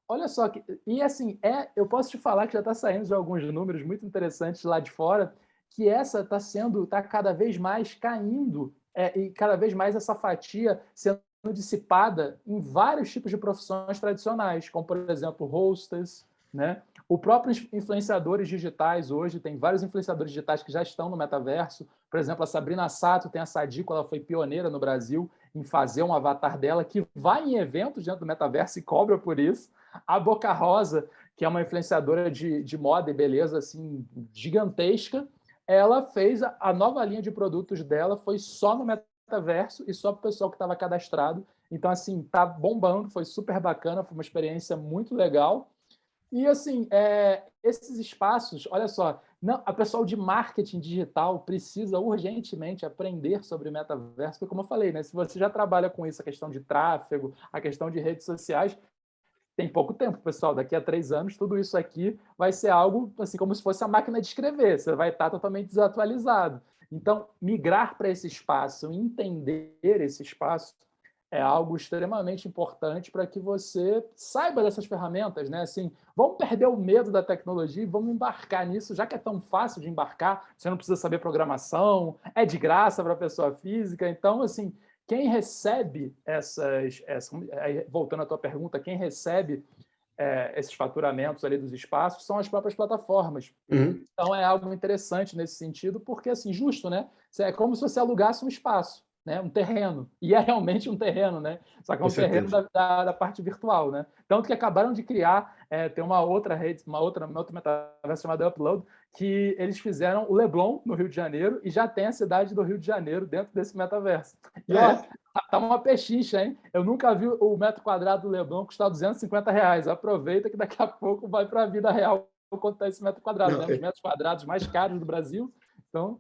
Olha só, e assim, eu posso te falar que já está saindo de alguns números muito interessantes lá de fora, que essa está cada vez mais caindo, e cada vez mais essa fatia sendo dissipada em vários tipos de profissões tradicionais, como, por exemplo, hostess, né? O próprio influenciadores digitais hoje, tem vários influenciadores digitais que já estão no metaverso. Por exemplo, a Sabrina Sato tem a Sadiko, ela foi pioneira no Brasil em fazer um avatar dela que vai em eventos dentro do metaverso e cobra por isso. A Boca Rosa, que é uma influenciadora de moda e beleza assim gigantesca, ela fez a nova linha de produtos dela, foi só no metaverso e só para o pessoal que estava cadastrado. Então, assim, tá bombando, foi super bacana, foi uma experiência muito legal. E, assim, esses espaços, olha só, a pessoal de marketing digital precisa urgentemente aprender sobre metaverso, porque, como eu falei, né, se você já trabalha com isso, a questão de tráfego, a questão de redes sociais, tem pouco tempo, pessoal. Daqui a 3 anos, tudo isso aqui vai ser algo assim como se fosse a máquina de escrever. Você vai estar totalmente desatualizado. Então, migrar para esse espaço, entender esse espaço, é algo extremamente importante para que você saiba dessas ferramentas, né? Assim, vamos perder o medo da tecnologia e vamos embarcar nisso, já que é tão fácil de embarcar, você não precisa saber programação, é de graça para a pessoa física. Então, assim, quem recebe voltando à tua pergunta, quem recebe esses faturamentos ali dos espaços são as próprias plataformas. Uhum. Então, é algo interessante nesse sentido, porque, assim, justo, né? É como se você alugasse um espaço, né? Um terreno. E é realmente um terreno, né? Só que é Com um terreno certeza. da parte virtual, né? Tanto que acabaram de criar, tem uma outra rede, uma outra metaverso chamada Upload, que eles fizeram o Leblon, no Rio de Janeiro, e já tem a cidade do Rio de Janeiro dentro desse metaverso. E, ó, tá uma pechincha, hein? Eu nunca vi o metro quadrado do Leblon custar R$250. Aproveita que daqui a pouco vai para a vida real quanto está esse metro quadrado, Não, né? Os metros quadrados mais caros do Brasil. Então,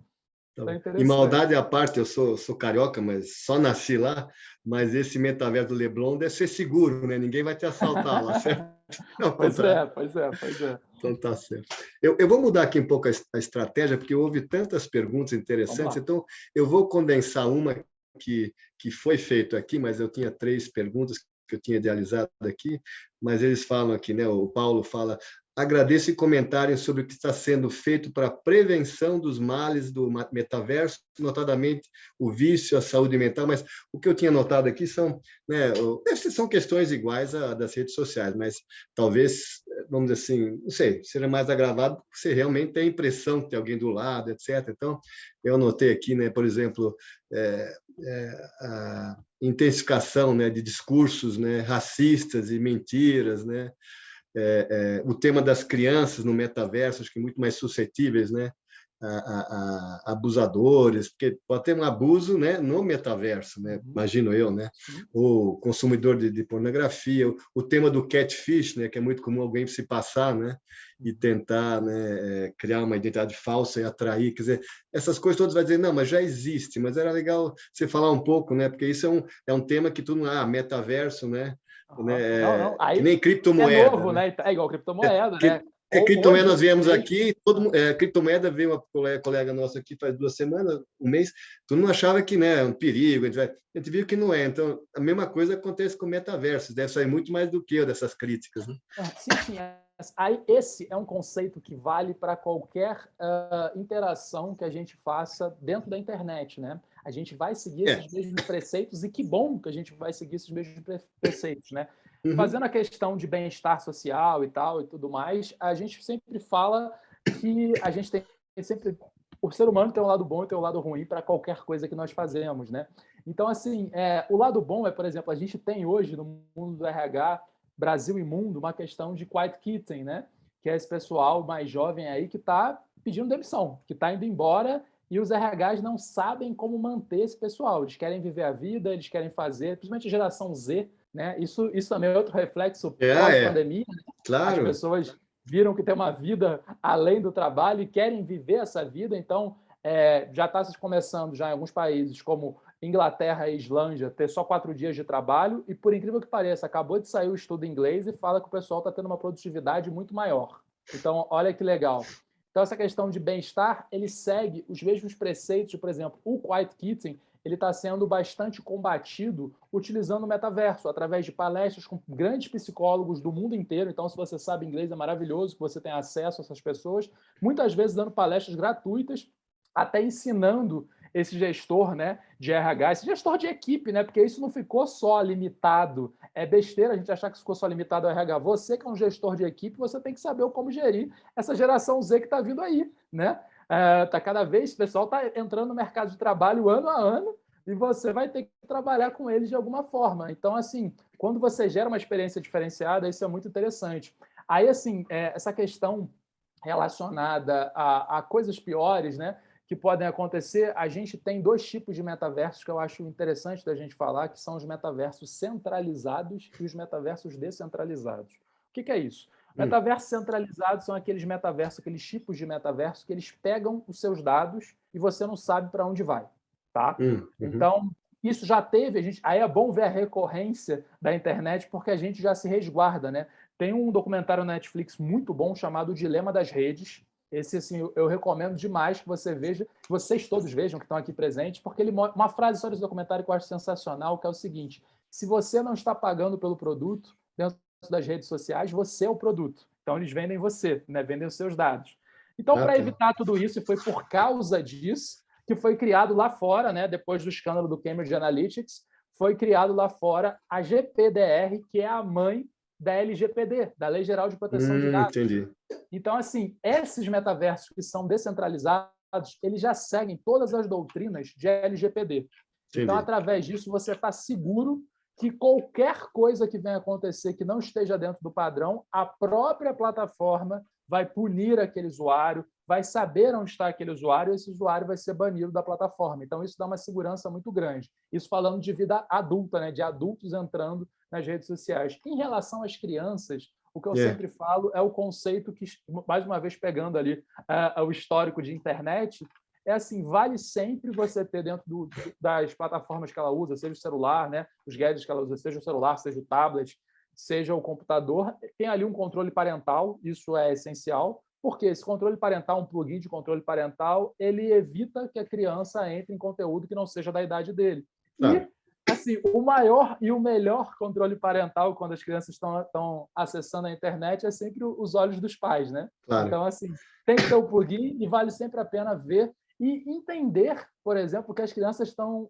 tá é e interessante. maldade à parte, eu sou carioca, mas só nasci lá, mas esse metaverso do Leblon deve ser seguro, né? Ninguém vai te assaltar lá, certo? Ao Pois contrário. é, pois é, pois é. Então tá certo. Eu vou mudar aqui um pouco a estratégia, porque houve tantas perguntas Vamos interessantes, lá. então eu vou condensar uma que foi feito aqui, mas eu tinha 3 perguntas que eu tinha idealizado aqui, mas eles falam aqui, né? O Paulo fala: agradeço e comentarem sobre o que está sendo feito para a prevenção dos males do metaverso, notadamente o vício, a saúde mental, mas o que eu tinha notado aqui são, né, essas são questões iguais à das redes sociais, mas talvez, vamos dizer assim, não sei, seja mais agravado porque você realmente tem a impressão que tem alguém do lado, etc. Então, eu anotei aqui, né, por exemplo, a intensificação, né, de discursos, né, racistas e mentiras, né, o tema das crianças no metaverso, acho que muito mais suscetíveis, né, a abusadores, porque pode ter um abuso, né, no metaverso, né, imagino eu, né, o consumidor de pornografia, o tema do catfish, né, que é muito comum alguém se passar, né, e tentar, né, criar uma identidade falsa e atrair, quer dizer, essas coisas todas vai dizer, não, mas já existe, mas era legal você falar um pouco, né, porque isso é um tema que tudo, metaverso, né, Não, não. que Aí nem é criptomoeda, novo, né? né? É igual criptomoeda, né? Criptomoeda, Hoje nós viemos mesmo. aqui, criptomoeda veio uma colega nossa aqui faz 2 semanas, um mês, tu não achava que, né, é um perigo, a gente viu que não é. Então, a mesma coisa acontece com o metaverso, deve sair muito mais do que eu dessas críticas, né? Sim, sim. Aí, esse é um conceito que vale para qualquer interação que a gente faça dentro da internet, né? A gente vai seguir É. esses mesmos preceitos e que bom que a gente vai seguir esses mesmos preceitos, né? Uhum. Fazendo a questão de bem-estar social e tal e tudo mais, a gente sempre fala que a gente tem sempre... O ser humano tem um lado bom e tem um lado ruim para qualquer coisa que nós fazemos, né? Então, assim, o lado bom é, por exemplo, a gente tem hoje no mundo do RH, Brasil e mundo, uma questão de quiet quitting, né? Que é esse pessoal mais jovem aí que está pedindo demissão, que está indo embora e os RHs não sabem como manter esse pessoal. Eles querem viver a vida, eles querem fazer, principalmente a geração Z, né? Isso também é outro reflexo pós-pandemia, né? As Claro. pessoas viram que tem uma vida além do trabalho e querem viver essa vida, então já está se começando já em alguns países como Inglaterra e Islândia ter só 4 dias de trabalho e, por incrível que pareça, acabou de sair o estudo em inglês e fala que o pessoal está tendo uma produtividade muito maior. Então, olha que legal. Então, essa questão de bem-estar, ele segue os mesmos preceitos, por exemplo, o quiet quitting, ele está sendo bastante combatido utilizando o metaverso, através de palestras com grandes psicólogos do mundo inteiro. Então, se você sabe inglês, é maravilhoso que você tenha acesso a essas pessoas, muitas vezes dando palestras gratuitas, até ensinando esse gestor, né, de RH, esse gestor de equipe, né, porque isso não ficou só limitado. É besteira a gente achar que isso ficou só limitado ao RH. Você que é um gestor de equipe, você tem que saber como gerir essa geração Z que está vindo aí, né? Cada vez o pessoal está entrando no mercado de trabalho ano a ano e você vai ter que trabalhar com eles de alguma forma. Então, assim, quando você gera uma experiência diferenciada, isso é muito interessante. Aí, assim, essa questão relacionada a coisas piores, né, que podem acontecer, a gente tem 2 tipos de metaversos que eu acho interessante da gente falar, que são os metaversos centralizados e os metaversos descentralizados. O que é isso? Metaversos centralizados são aqueles metaversos, aqueles tipos de metaverso que eles pegam os seus dados e você não sabe para onde vai, tá? Então, isso já teve, aí é bom ver a recorrência da internet porque a gente já se resguarda, né? Tem um documentário na Netflix muito bom chamado O Dilema das Redes. Esse, assim, eu recomendo demais que você veja, que vocês todos vejam que estão aqui presentes, porque uma frase só desse documentário que eu acho sensacional, que é o seguinte: se você não está pagando pelo produto dentro das redes sociais, você é o produto. Então, eles vendem você, né? Vendem os seus dados. Então, para Tá. evitar tudo isso, e foi por causa disso que foi criado lá fora, né, depois do escândalo do Cambridge Analytics, foi criado lá fora a GPDR, que é a mãe da LGPD, da Lei Geral de Proteção de Dados. Entendi. Então, assim, esses metaversos que são descentralizados, eles já seguem todas as doutrinas de LGPD. Então, Entendi. através disso, você está seguro que qualquer coisa que venha acontecer que não esteja dentro do padrão, a própria plataforma vai punir aquele usuário, vai saber onde está aquele usuário, e esse usuário vai ser banido da plataforma. Então, isso dá uma segurança muito grande. Isso falando de vida adulta, né? De adultos entrando nas redes sociais. Em relação às crianças, o que eu sempre falo é o conceito que, mais uma vez, pegando ali o histórico de internet, é assim, vale sempre você ter dentro das plataformas que ela usa, seja o celular, né? Os gadgets que ela usa, seja o celular, seja o tablet, seja o computador, tem ali um controle parental, isso é essencial, porque esse controle parental, um plugin de controle parental, ele evita que a criança entre em conteúdo que não seja da idade dele. Claro. E, assim, o maior e o melhor controle parental, quando as crianças estão acessando a internet, é sempre os olhos dos pais, né? Claro. Então, assim, tem que ter o plugin e vale sempre a pena ver e entender, por exemplo, o que as crianças estão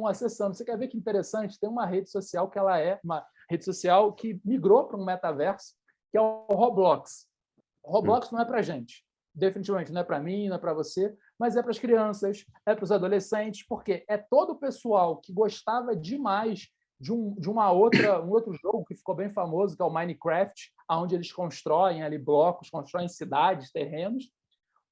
acessando. Você quer ver que interessante? Tem uma rede social que ela é uma rede social que migrou para um metaverso, que é o Roblox. O Roblox não é para a gente, definitivamente não é para mim, não é para você, mas é para as crianças, é para os adolescentes, porque é todo o pessoal que gostava demais de um outro jogo que ficou bem famoso, que é o Minecraft, onde eles constroem ali blocos, constroem cidades, terrenos.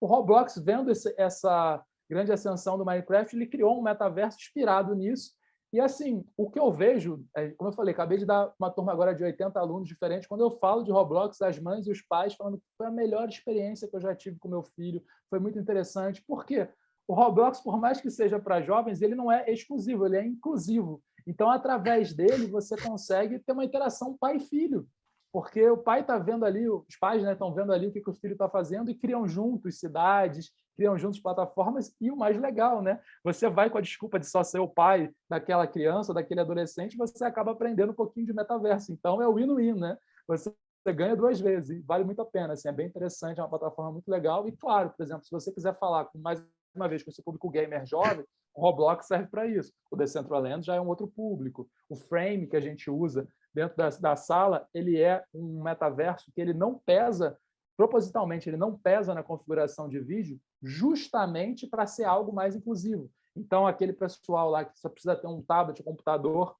O Roblox, vendo essa grande ascensão do Minecraft, ele criou um metaverso inspirado nisso. E, assim, o que eu vejo, como eu falei, acabei de dar uma turma agora de 80 alunos diferentes, quando eu falo de Roblox, as mães e os pais falando que foi a melhor experiência que eu já tive com meu filho, foi muito interessante. Por quê? O Roblox, por mais que seja para jovens, ele não é exclusivo, ele é inclusivo. Então, através dele, você consegue ter uma interação pai e filho. Porque o pai está vendo ali, os pais estão vendo ali o que o filho está fazendo e criam juntos cidades, criam juntos plataformas. E o mais legal, né? Você vai com a desculpa de só ser o pai daquela criança, daquele adolescente, você acaba aprendendo um pouquinho de metaverso. Então, é o win-win, né? Você ganha duas vezes e vale muito a pena. Assim, é bem interessante, é uma plataforma muito legal. E, claro, por exemplo, se você quiser falar mais uma vez com esse público gamer jovem, o Roblox serve para isso. O Decentraland já é um outro público. O Frame que a gente usa dentro da sala, ele é um metaverso que ele não pesa, propositalmente, ele não pesa na configuração de vídeo justamente para ser algo mais inclusivo. Então, aquele pessoal lá que só precisa ter um tablet, um computador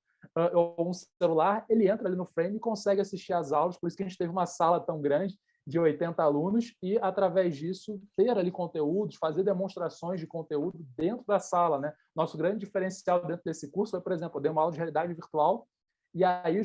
ou um celular, ele entra ali no Frame e consegue assistir às aulas, por isso que a gente teve uma sala tão grande de 80 alunos e, através disso, ter ali conteúdos, fazer demonstrações de conteúdo dentro da sala, né? Nosso grande diferencial dentro desse curso foi, por exemplo, eu dei uma aula de realidade virtual e aí,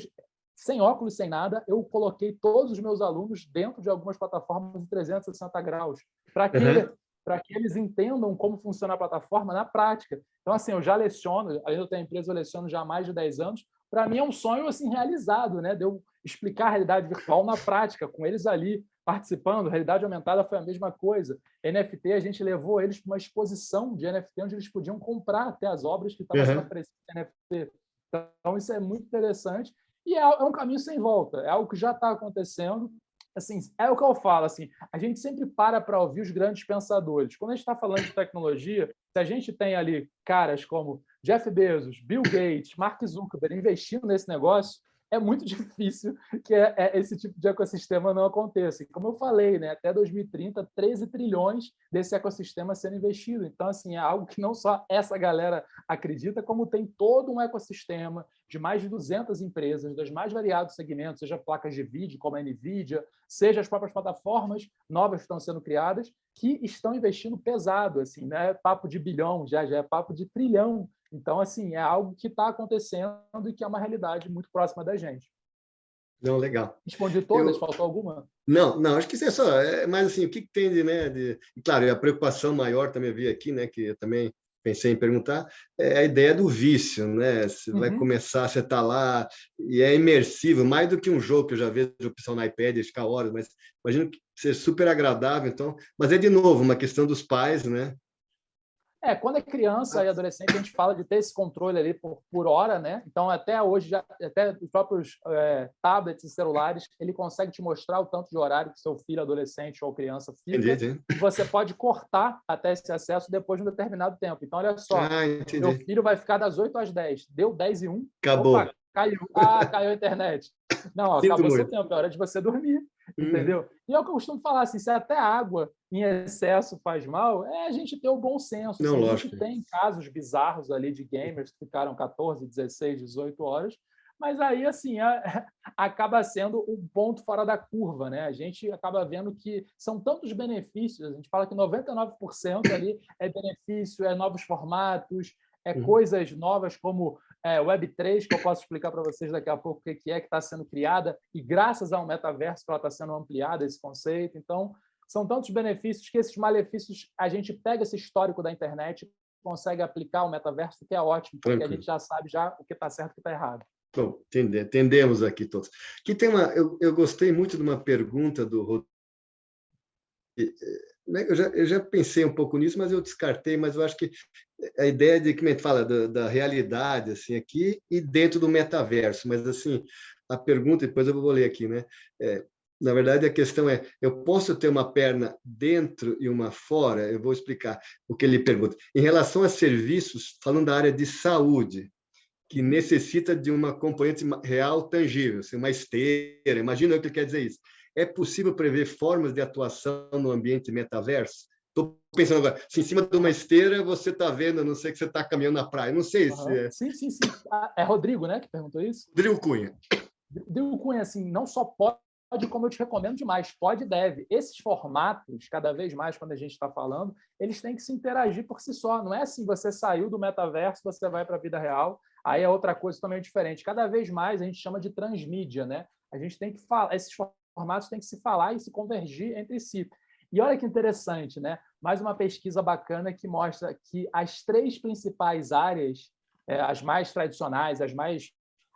sem óculos, sem nada, eu coloquei todos os meus alunos dentro de algumas plataformas de 360 graus. Para quê? Para que eles entendam como funciona a plataforma na prática. Então, assim, eu já leciono, além de eu ter empresa, eu leciono já há mais de 10 anos. Para mim é um sonho assim, realizado, né? De eu explicar a realidade virtual na prática, com eles ali participando. Realidade aumentada foi a mesma coisa. NFT, a gente levou eles para uma exposição de NFT, onde eles podiam comprar até as obras que estavam sendo oferecidas em NFT. Então, isso é muito interessante e é um caminho sem volta, é algo que já está acontecendo. Assim, é o que eu falo, assim, a gente sempre para ouvir os grandes pensadores. Quando a gente está falando de tecnologia, se a gente tem ali caras como Jeff Bezos, Bill Gates, Mark Zuckerberg investindo nesse negócio, é muito difícil que esse tipo de ecossistema não aconteça. E como eu falei, né, até 2030, 13 trilhões desse ecossistema sendo investido. Então, assim, é algo que não só essa galera acredita, como tem todo um ecossistema de mais de 200 empresas, dos mais variados segmentos, seja placas de vídeo, como a NVIDIA, seja as próprias plataformas novas que estão sendo criadas, que estão investindo pesado. Assim, não é papo de bilhão, já é papo de trilhão. Então, assim, é algo que está acontecendo e que é uma realidade muito próxima da gente. Não, legal. Respondi todas? Faltou alguma? Não, acho que isso é só. Mas, assim, o que tem de, né? E, claro, a preocupação maior também vi aqui, né? Que eu também pensei em perguntar, é a ideia do vício, né? Você vai começar, você está lá e é imersivo, mais do que um jogo que eu já vejo o pessoal no iPad e ficar horas, mas imagino que seja super agradável, então. Mas é, de novo, uma questão dos pais, né? Quando é criança e adolescente, a gente fala de ter esse controle ali por hora, né? Então, até hoje, até os próprios tablets e celulares, ele consegue te mostrar o tanto de horário que seu filho, adolescente ou criança fica. Entendi. E você pode cortar até esse acesso depois de um determinado tempo. Então, olha só, meu filho vai ficar das 8 às 10. Deu 10h01. Acabou. Opa, caiu. Caiu a internet. Não, acabou seu tempo, é hora de você dormir. Entendeu? E é o que eu costumo falar, assim, se até água em excesso faz mal, a gente ter o bom senso. Não, assim, a lógico. gente tem casos bizarros ali de gamers que ficaram 14, 16, 18 horas, mas aí, assim, acaba sendo um ponto fora da curva, né? A gente acaba vendo que são tantos benefícios, a gente fala que 99% ali é benefício, é novos formatos, coisas novas como Web3, que eu posso explicar para vocês daqui a pouco o que é que está sendo criada, e graças ao metaverso que ela está sendo ampliada, esse conceito. Então, são tantos benefícios que esses malefícios, a gente pega esse histórico da internet, consegue aplicar ao metaverso, que é ótimo, porque a gente já sabe já o que está certo e o que está errado. Bom, entendemos aqui todos. Que tem eu gostei muito de uma pergunta do Rodrigo. Eu já pensei um pouco nisso, mas eu descartei, mas eu acho que a ideia de que a gente fala da realidade assim aqui e dentro do metaverso, mas assim, a pergunta, depois eu vou ler aqui, né? Na verdade, a questão é, eu posso ter uma perna dentro e uma fora? Eu vou explicar o que ele pergunta. Em relação a serviços, falando da área de saúde, que necessita de uma componente real tangível, assim, uma esteira, imagina o que ele quer dizer isso. É possível prever formas de atuação no ambiente metaverso? Estou pensando agora, se em cima de uma esteira você está vendo, a não sei que você está caminhando na praia, não sei se é... Sim. É Rodrigo, né, que perguntou isso? Rodrigo Cunha. Rodrigo Cunha, assim, não só pode, como eu te recomendo demais, pode e deve. Esses formatos, cada vez mais, quando a gente está falando, eles têm que se interagir por si só. Não é assim, você saiu do metaverso, você vai para a vida real, aí é outra coisa também diferente. Cada vez mais a gente chama de transmídia, né? A gente tem que falar, esses formatos têm que se falar e se convergir entre si. E olha que interessante, né? Mais uma pesquisa bacana que mostra que as 3 principais áreas, as mais tradicionais, as mais...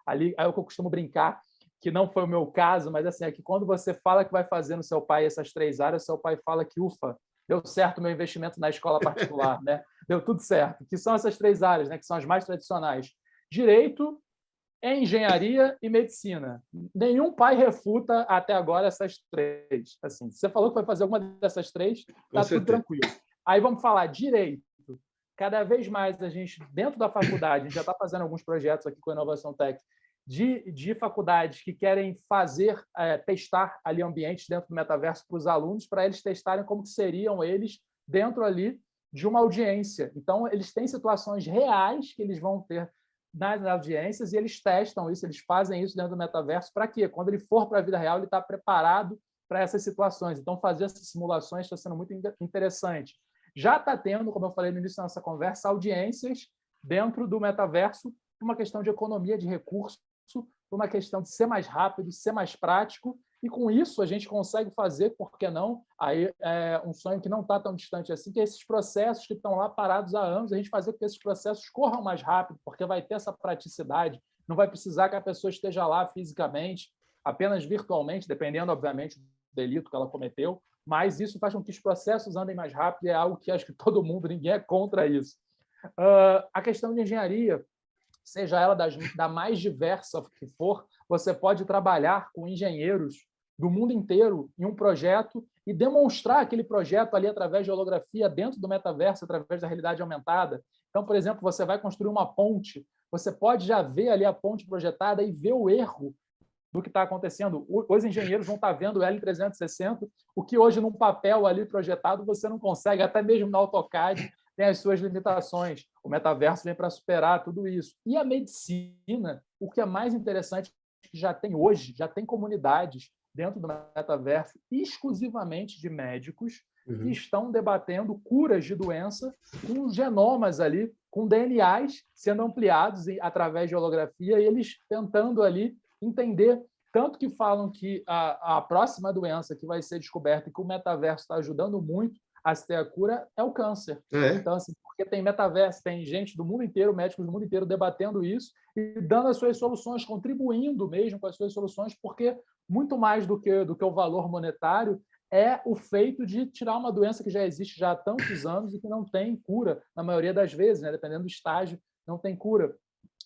ali é o que eu costumo brincar, que não foi o meu caso, mas assim, é que quando você fala que vai fazer no seu pai essas 3 áreas, seu pai fala que, ufa, deu certo o meu investimento na escola particular, né? Deu tudo certo. Que são essas 3 áreas, né? Que são as mais tradicionais. Direito, engenharia e medicina. Nenhum pai refuta até agora essas 3. Assim, você falou que vai fazer alguma dessas 3, está tudo tranquilo. Aí vamos falar direito. Cada vez mais a gente, dentro da faculdade, a gente já está fazendo alguns projetos aqui com a Inovação Tech, de faculdades que querem testar ali ambientes dentro do metaverso para os alunos, para eles testarem como que seriam eles dentro ali de uma audiência. Então, eles têm situações reais que eles vão ter nas audiências e eles testam isso, eles fazem isso dentro do metaverso para quê? Quando ele for para a vida real, ele está preparado para essas situações. Então, fazer essas simulações está sendo muito interessante. Já está tendo, como eu falei no início da nossa conversa, audiências dentro do metaverso por uma questão de economia de recursos, por uma questão de ser mais rápido, ser mais prático, e com isso a gente consegue fazer, por que não, aí é um sonho que não está tão distante assim, que é esses processos que estão lá parados há anos, a gente fazer com que esses processos corram mais rápido, porque vai ter essa praticidade, não vai precisar que a pessoa esteja lá fisicamente, apenas virtualmente, dependendo, obviamente, do delito que ela cometeu, mas isso faz com que os processos andem mais rápido e é algo que acho que todo mundo, ninguém é contra isso. A questão de engenharia, seja ela da mais diversa que for, você pode trabalhar com engenheiros do mundo inteiro em um projeto e demonstrar aquele projeto ali através de holografia dentro do metaverso, através da realidade aumentada. Então, por exemplo, você vai construir uma ponte, você pode já ver ali a ponte projetada e ver o erro do que está acontecendo. Os engenheiros vão estar vendo ela em 360, o que hoje, num papel ali projetado, você não consegue, até mesmo no AutoCAD, tem as suas limitações. O metaverso vem para superar tudo isso. E a medicina, o que é mais interessante, que já tem hoje, já tem comunidades dentro do metaverso exclusivamente de médicos que estão debatendo curas de doença com genomas ali, com DNAs sendo ampliados através de holografia, e eles tentando ali entender, tanto que falam que a próxima doença que vai ser descoberta e que o metaverso está ajudando muito a se ter a cura é o câncer. Então, assim, porque tem metaverso, tem gente do mundo inteiro, médicos do mundo inteiro debatendo isso e dando as suas soluções, contribuindo mesmo com as suas soluções, porque muito mais do que o valor monetário é o feito de tirar uma doença que já existe já há tantos anos e que não tem cura, na maioria das vezes, né? Dependendo do estágio, não tem cura.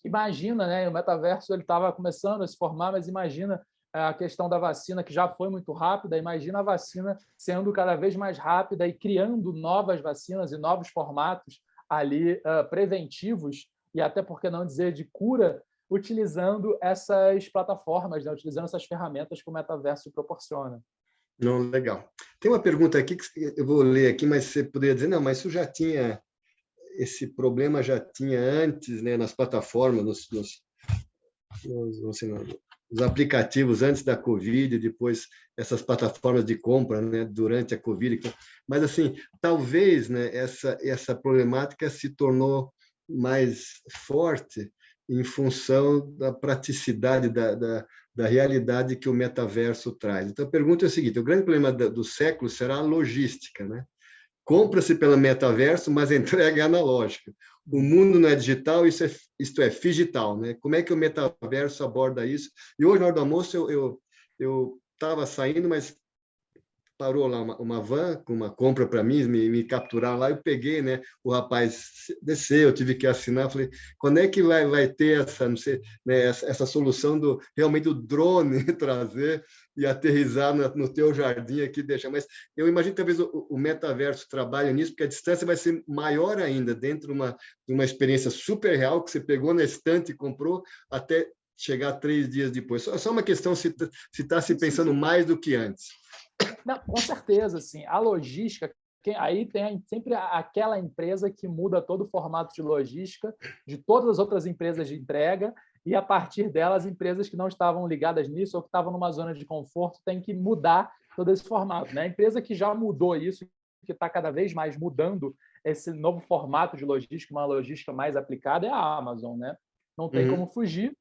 Imagina, né? O metaverso ele estava começando a se formar, mas imagina a questão da vacina, que já foi muito rápida, imagina a vacina sendo cada vez mais rápida e criando novas vacinas e novos formatos ali preventivos, e até, por que não dizer, de cura, utilizando essas plataformas, né? Utilizando essas ferramentas que o metaverso proporciona. Não, legal. Tem uma pergunta aqui que eu vou ler aqui, mas você poderia dizer, não, mas isso já tinha, esse problema já tinha antes, né, nas plataformas, nos aplicativos antes da Covid, depois essas plataformas de compra, né, durante a Covid. Mas, assim, talvez, né, essa problemática se tornou mais forte em função da praticidade da realidade que o metaverso traz. Então, a pergunta é a seguinte: o grande problema do século será a logística, né? Compra-se pelo metaverso, mas a entrega é analógica. O mundo não é digital, isto é figital, né? Como é que o metaverso aborda isso? E hoje, na hora do almoço, eu estava saindo, mas parou lá uma van com uma compra para mim, me capturar lá, eu peguei, né? O rapaz desceu, eu tive que assinar, falei, quando é que vai ter essa, não sei, né, essa solução do realmente do drone trazer e aterrissar no teu jardim aqui, deixar. Mas eu imagino que talvez o metaverso trabalhe nisso, porque a distância vai ser maior ainda, dentro de uma experiência super real que você pegou na estante e comprou, até chegar 3 dias depois. Só uma questão se está se pensando mais do que antes. Não, com certeza, assim, a logística, aí tem sempre aquela empresa que muda todo o formato de logística de todas as outras empresas de entrega, e a partir delas, empresas que não estavam ligadas nisso ou que estavam numa zona de conforto têm que mudar todo esse formato, né? A empresa que já mudou isso, que está cada vez mais mudando esse novo formato de logística, uma logística mais aplicada, é a Amazon, né? Não tem como fugir.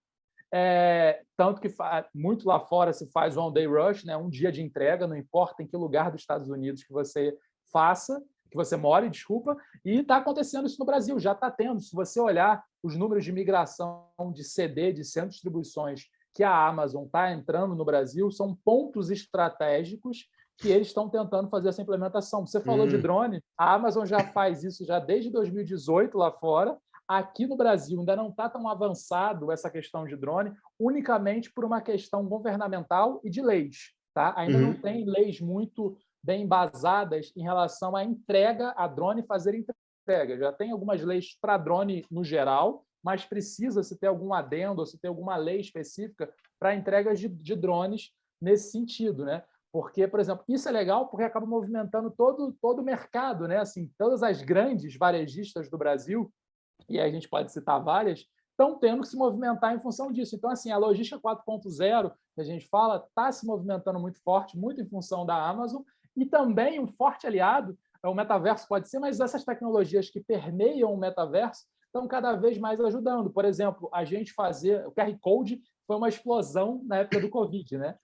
Tanto que muito lá fora se faz one day rush, né? Um dia de entrega, não importa em que lugar dos Estados Unidos que você faça, que você more, desculpa, e está acontecendo isso no Brasil, já está tendo. Se você olhar os números de migração de CD, de centro de distribuições que a Amazon está entrando no Brasil, são pontos estratégicos que eles estão tentando fazer essa implementação. Você falou de drone, a Amazon já faz isso já desde 2018 lá fora. Aqui no Brasil ainda não está tão avançado essa questão de drone, unicamente por uma questão governamental e de leis. Tá? Ainda não tem leis muito bem embasadas em relação à entrega a drone, fazer entrega. Já tem algumas leis para drone no geral, mas precisa se ter algum adendo ou se ter alguma lei específica para entregas de drones nesse sentido, né? Porque, por exemplo, isso é legal porque acaba movimentando todo o mercado, né? Assim, todas as grandes varejistas do Brasil, e aí a gente pode citar várias, estão tendo que se movimentar em função disso. Então, assim, a logística 4.0, que a gente fala, está se movimentando muito forte, muito em função da Amazon, e também um forte aliado, o metaverso pode ser, mas essas tecnologias que permeiam o metaverso estão cada vez mais ajudando. Por exemplo, a gente fazer o QR Code foi uma explosão na época do Covid, né?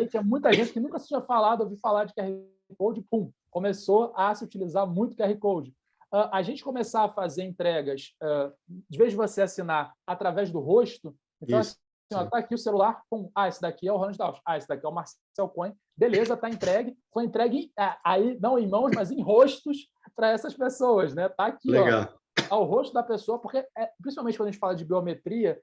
Tinha muita gente que nunca se tinha ouviu falar de QR Code, pum, começou a se utilizar muito QR Code. A gente começar a fazer entregas, de vez de você assinar através do rosto, então, assim, está aqui o celular, pum, esse daqui é o Ronald Daus, esse daqui é o Marcel Cohen, beleza, está entregue, foi entregue aí, não em mãos, mas em rostos para essas pessoas, né? Está aqui, legal, ó, ao rosto da pessoa, porque, principalmente quando a gente fala de biometria,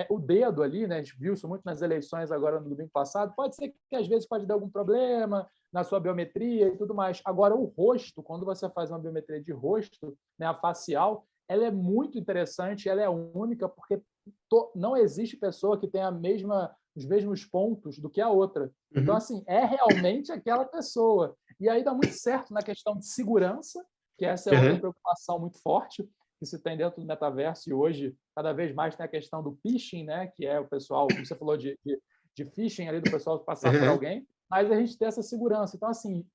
o dedo ali, né? A gente viu isso muito nas eleições agora no domingo passado, pode ser que às vezes pode dar algum problema na sua biometria e tudo mais. Agora, o rosto, quando você faz uma biometria de rosto, né, a facial, ela é muito interessante, ela é única, porque não existe pessoa que tenha os mesmos pontos do que a outra. Então, assim, é realmente aquela pessoa. E aí dá muito certo na questão de segurança, que essa é outra preocupação muito forte que se tem dentro do metaverso, e hoje, cada vez mais, tem a questão do phishing, né, que é o pessoal, como você falou, de phishing ali, do pessoal passar por alguém, mas a gente tem essa segurança. Então, assim,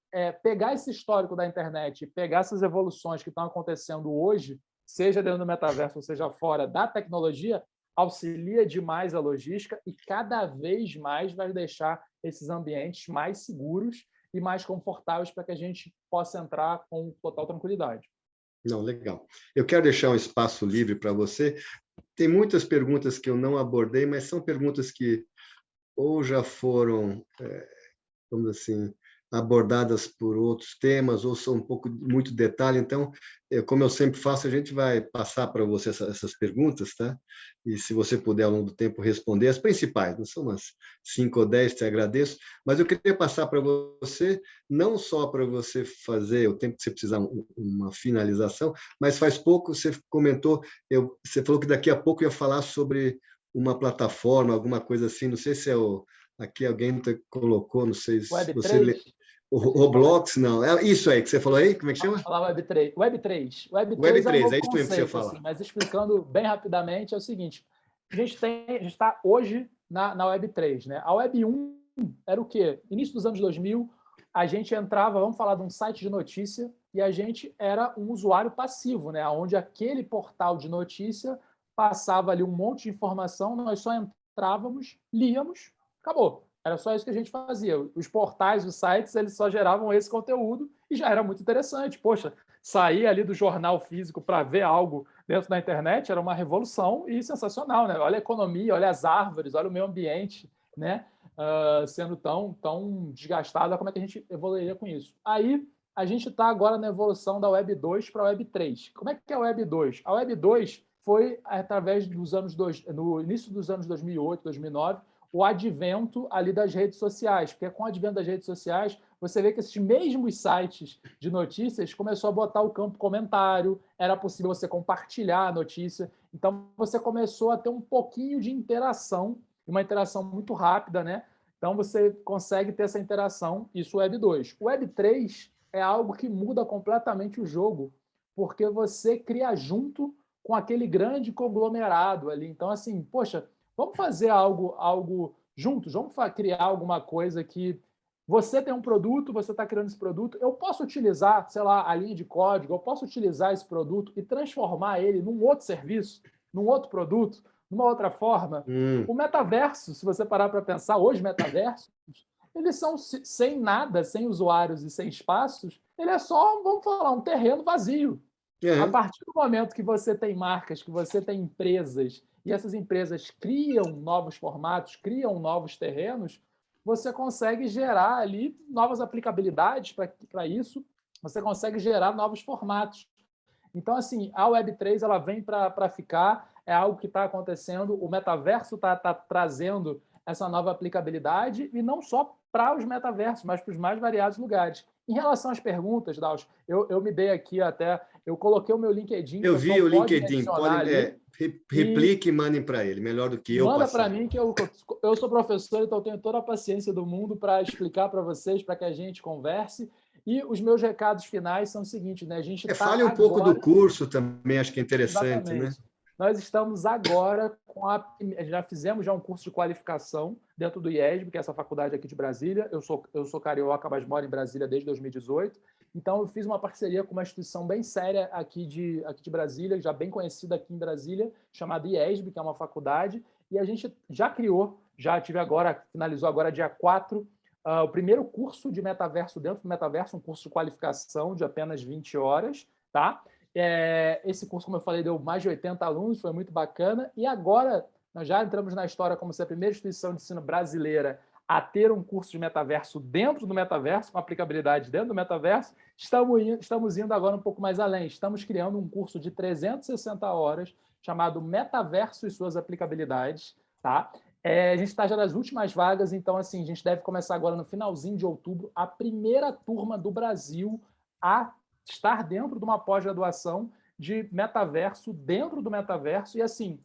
pegar esse histórico da internet, pegar essas evoluções que estão acontecendo hoje, seja dentro do metaverso, ou seja fora da tecnologia, auxilia demais a logística e cada vez mais vai deixar esses ambientes mais seguros e mais confortáveis para que a gente possa entrar com total tranquilidade. Não, legal. Eu quero deixar um espaço livre para você. Tem muitas perguntas que eu não abordei, mas são perguntas que ou já foram, vamos assim, abordadas por outros temas ou são um pouco muito detalhe. Então, como eu sempre faço, a gente vai passar para você essas perguntas, tá? E se você puder, ao longo do tempo, responder as principais, não são umas 5 ou 10, te agradeço, mas eu queria passar para você, não só para você fazer o tempo que você precisar uma finalização, mas faz pouco você comentou, você falou que daqui a pouco ia falar sobre uma plataforma, alguma coisa assim, não sei se é aqui alguém colocou, não sei se você... Web3? O Roblox, não. É isso aí que você falou aí? Como é que chama? Vamos falar Web3. Web3. Web3 é um Web3, novo é isso mesmo que você ia conceito, falar. assim, mas explicando bem rapidamente, é o seguinte: a gente está hoje na Web3, né? A Web1 era o quê? Início dos anos 2000, a gente entrava, vamos falar de um site de notícia, e a gente era um usuário passivo, né? Onde aquele portal de notícia passava ali um monte de informação, nós só entrávamos, líamos, acabou. Era só isso que a gente fazia. Os portais, os sites, eles só geravam esse conteúdo e já era muito interessante. Poxa, sair ali do jornal físico para ver algo dentro da internet era uma revolução e sensacional, né? Olha a economia, olha as árvores, olha o meio ambiente, né? Sendo tão desgastada, como é que a gente evoluiria com isso? Aí a gente está agora na evolução da Web 2 para a Web 3. Como é que é a Web 2? A Web 2 foi através no início dos anos 2008, 2009, o advento ali das redes sociais, porque com o advento das redes sociais, você vê que esses mesmos sites de notícias começou a botar o campo comentário, era possível você compartilhar a notícia, então você começou a ter um pouquinho de interação, uma interação muito rápida, né? Então você consegue ter essa interação, isso Web 2. O Web 3 é algo que muda completamente o jogo, porque você cria junto com aquele grande conglomerado ali. Então, assim, poxa, vamos fazer algo juntos, vamos criar alguma coisa que você tem um produto, você está criando esse produto, eu posso utilizar, sei lá, a linha de código, eu posso utilizar esse produto e transformar ele num outro serviço, num outro produto, numa outra forma. O metaverso, se você parar para pensar, hoje metaversos, eles são sem nada, sem usuários e sem espaços, ele é só, vamos falar, um terreno vazio. A partir do momento que você tem marcas, que você tem empresas, e essas empresas criam novos formatos, criam novos terrenos, você consegue gerar ali novas aplicabilidades para isso, você consegue gerar novos formatos. Então, assim, a Web3 ela vem para ficar, é algo que está acontecendo, o metaverso está trazendo essa nova aplicabilidade, e não só para os metaversos, mas para os mais variados lugares. Em relação às perguntas, Daus, eu me dei aqui até, eu coloquei o meu LinkedIn, o Eu vi pessoal o pode me LinkedIn, adicionar ali. replique e mandem para ele, melhor do que eu Manda para passar. mim, que eu sou professor, então eu tenho toda a paciência do mundo para explicar para vocês, para que a gente converse. E os meus recados finais são os seguintes, né? A gente está Fale um pouco do agora... curso também, acho que é interessante, né? Exatamente. Nós estamos agora já fizemos um curso de qualificação dentro do IESB, que é essa faculdade aqui de Brasília. Eu sou carioca, mas moro em Brasília desde 2018. Então, eu fiz uma parceria com uma instituição bem séria aqui de Brasília, já bem conhecida aqui em Brasília, chamada IESB, que é uma faculdade, e a gente já criou, finalizou agora dia 4, o primeiro curso de metaverso dentro do metaverso, um curso de qualificação de apenas 20 horas, tá? Esse curso, como eu falei, deu mais de 80 alunos, foi muito bacana. E agora, nós já entramos na história como ser a primeira instituição de ensino brasileira a ter um curso de metaverso dentro do metaverso, com aplicabilidade dentro do metaverso. Estamos indo agora um pouco mais além. Estamos criando um curso de 360 horas, chamado Metaverso e suas aplicabilidades. Tá? A gente está já nas últimas vagas, então assim, a gente deve começar agora no finalzinho de outubro, a primeira turma do Brasil a estar dentro de uma pós-graduação de metaverso, dentro do metaverso, e assim,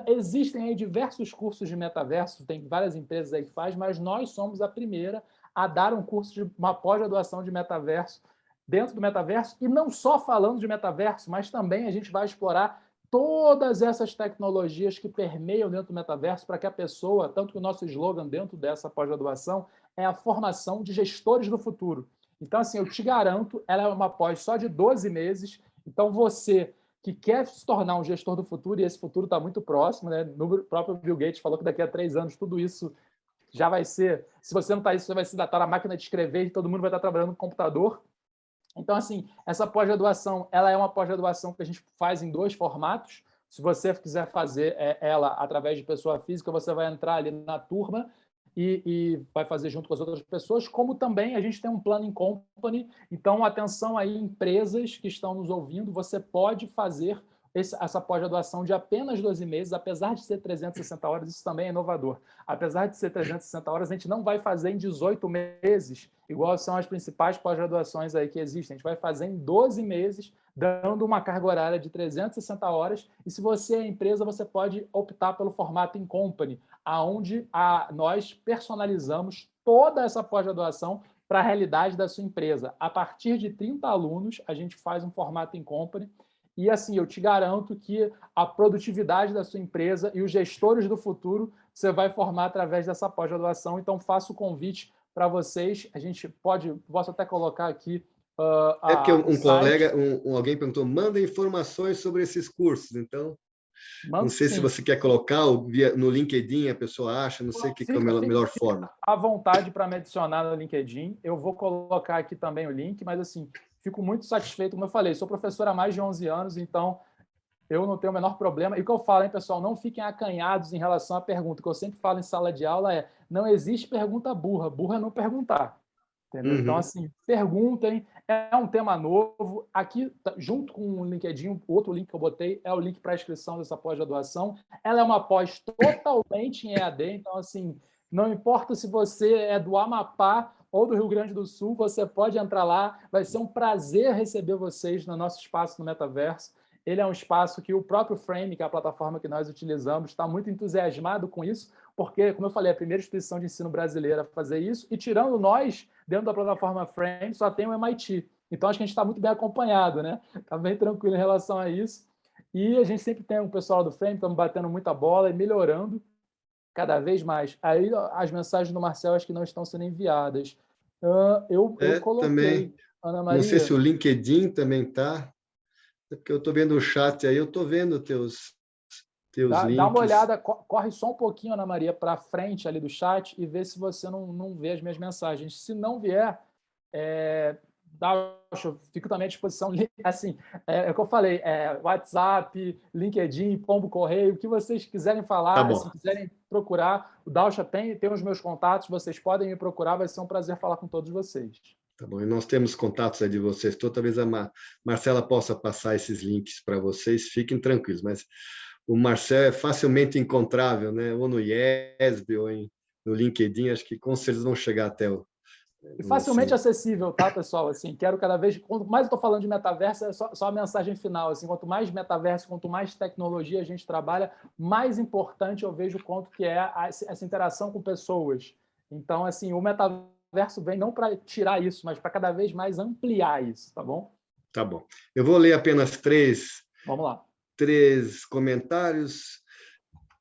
existem aí diversos cursos de metaverso, tem várias empresas aí que fazem, mas nós somos a primeira a dar um curso de uma pós-graduação de metaverso dentro do metaverso, e não só falando de metaverso, mas também a gente vai explorar todas essas tecnologias que permeiam dentro do metaverso para que a pessoa, tanto que o nosso slogan dentro dessa pós-graduação é a formação de gestores do futuro. Então, assim, eu te garanto, ela é uma pós só de 12 meses. Então, você que quer se tornar um gestor do futuro, e esse futuro está muito próximo, né? O próprio Bill Gates falou que daqui a 3 anos tudo isso já vai ser... Se você não está isso, você vai se datar a máquina de escrever e todo mundo vai estar trabalhando no computador. Então, assim, essa pós-graduação, ela é uma pós-graduação que a gente faz em 2 formatos. Se você quiser fazer ela através de pessoa física, você vai entrar ali na turma e vai fazer junto com as outras pessoas, como também a gente tem um plano em company. Então, atenção aí, empresas que estão nos ouvindo, você pode fazer essa pós-graduação de apenas 12 meses, apesar de ser 360 horas, isso também é inovador. Apesar de ser 360 horas, a gente não vai fazer em 18 meses, igual são as principais pós-graduações aí que existem. A gente vai fazer em 12 meses, dando uma carga horária de 360 horas. E se você é empresa, você pode optar pelo formato in company, onde nós personalizamos toda essa pós-graduação para a realidade da sua empresa. A partir de 30 alunos, a gente faz um formato in company. E, assim, eu te garanto que a produtividade da sua empresa e os gestores do futuro você vai formar através dessa pós-graduação. Então, faço o convite para vocês. A gente posso até colocar aqui É porque o um site. colega, alguém perguntou, manda informações sobre esses cursos. Então, Mando, não sei sim. se você quer colocar no LinkedIn, a pessoa acha, não sei que é a melhor forma. À vontade para me adicionar no LinkedIn. Eu vou colocar aqui também o link, mas, assim, fico muito satisfeito. Como eu falei, sou professor há mais de 11 anos, então eu não tenho o menor problema. E o que eu falo, hein, pessoal, não fiquem acanhados em relação à pergunta. O que eu sempre falo em sala de aula é: não existe pergunta burra. Burra é não perguntar. Entendeu? Então, assim, perguntem. É um tema novo. Aqui, junto com o LinkedIn, outro link que eu botei é o link para a inscrição dessa pós-graduação. Ela é uma pós totalmente em EAD, então, assim, não importa se você é do Amapá ou do Rio Grande do Sul, você pode entrar lá. Vai ser um prazer receber vocês no nosso espaço no Metaverso. Ele é um espaço que o próprio Frame, que é a plataforma que nós utilizamos, está muito entusiasmado com isso, porque, como eu falei, é a primeira instituição de ensino brasileira a fazer isso, e tirando nós, dentro da plataforma Frame, só tem o MIT. Então, acho que a gente está muito bem acompanhado, né? Está bem tranquilo em relação a isso. E a gente sempre tem o pessoal do Frame, estamos batendo muita bola e melhorando cada vez mais. Aí, as mensagens do Marcel acho que não estão sendo enviadas. Eu coloquei, também. Ana Maria. Não sei se o LinkedIn também está, porque eu estou vendo o chat aí, eu estou vendo teus links. Dá uma olhada, corre só um pouquinho, Ana Maria, para frente ali do chat e vê se você não vê as minhas mensagens. Se não vier, eu fico também à disposição. Assim, é o que eu falei, WhatsApp, LinkedIn, Pombo Correio, o que vocês quiserem falar, se quiserem procurar, o Dausha tem os meus contatos, vocês podem me procurar, vai ser um prazer falar com todos vocês. Tá bom, e nós temos contatos aí de vocês, talvez a Marcela possa passar esses links para vocês, fiquem tranquilos, mas o Marcel é facilmente encontrável, né? Ou no IESB ou no LinkedIn, acho que com certeza vão chegar até o... E facilmente acessível, tá, pessoal? Assim, quero cada vez... Quanto mais eu estou falando de metaverso, é só a mensagem final. Assim, quanto mais metaverso, quanto mais tecnologia a gente trabalha, mais importante eu vejo quanto que é essa interação com pessoas. Então, assim, o metaverso vem não para tirar isso, mas para cada vez mais ampliar isso, tá bom? Tá bom. Eu vou ler apenas Vamos lá. 3 comentários.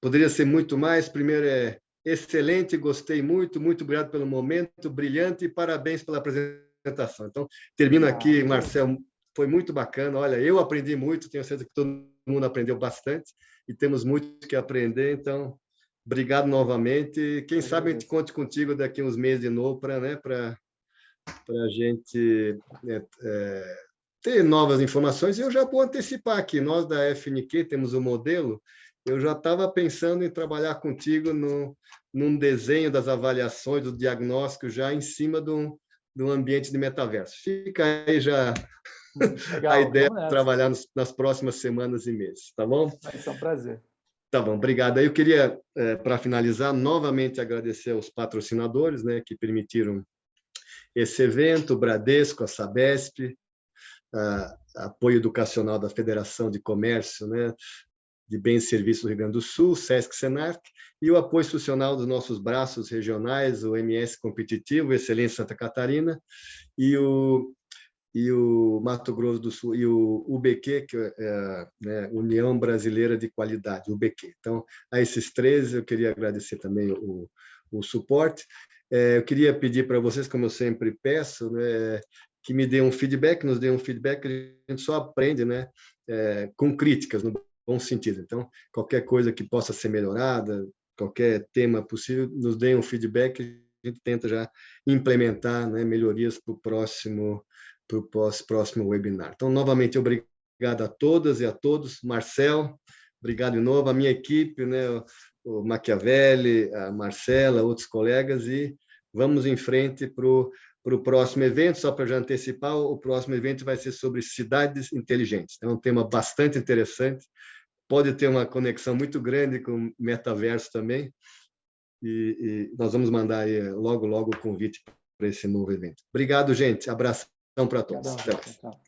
Poderia ser muito mais. Primeiro é: excelente, gostei muito, muito obrigado pelo momento, brilhante e parabéns pela apresentação. Então, termino aqui, Marcel, foi muito bacana. Olha, eu aprendi muito, tenho certeza que todo mundo aprendeu bastante e temos muito que aprender, então, obrigado novamente. Quem sabe a gente conte contigo daqui uns meses de novo para a gente ter novas informações. Eu já vou antecipar aqui, nós da FNQ temos um modelo. Eu já estava pensando em trabalhar contigo num desenho das avaliações, do diagnóstico, já em cima do ambiente de metaverso. Fica aí já legal, a ideia de trabalhar nas próximas semanas e meses, tá bom? Vai ser um prazer. Tá bom, obrigado. Eu queria, para finalizar, novamente agradecer aos patrocinadores, né, que permitiram esse evento, o Bradesco, a Sabesp, apoio educacional da Federação de Comércio, né, de Bens e Serviços do Rio Grande do Sul, Sesc Senac, e o apoio institucional dos nossos braços regionais, o MS Competitivo, Excelência Santa Catarina, e o Mato Grosso do Sul, e o UBQ, que é, né, União Brasileira de Qualidade, UBQ. Então, a esses 3, eu queria agradecer também o suporte. Eu queria pedir para vocês, como eu sempre peço, né, que me dêem um feedback, nos deem um feedback, a gente só aprende, né, com críticas, no bom sentido. Então, qualquer coisa que possa ser melhorada, qualquer tema possível, nos deem um feedback, a gente tenta já implementar, né, melhorias para o próximo webinar. Então, novamente, obrigado a todas e a todos. Marcel, obrigado de novo. A minha equipe, né, o Machiavelli, a Marcela, outros colegas, e vamos em frente para o próximo evento. Só para já antecipar, o próximo evento vai ser sobre cidades inteligentes. É um tema bastante interessante, pode ter uma conexão muito grande com o metaverso também, e nós vamos mandar aí logo, logo o convite para esse novo evento. Obrigado, gente. Abração para todos. Obrigado. Tchau.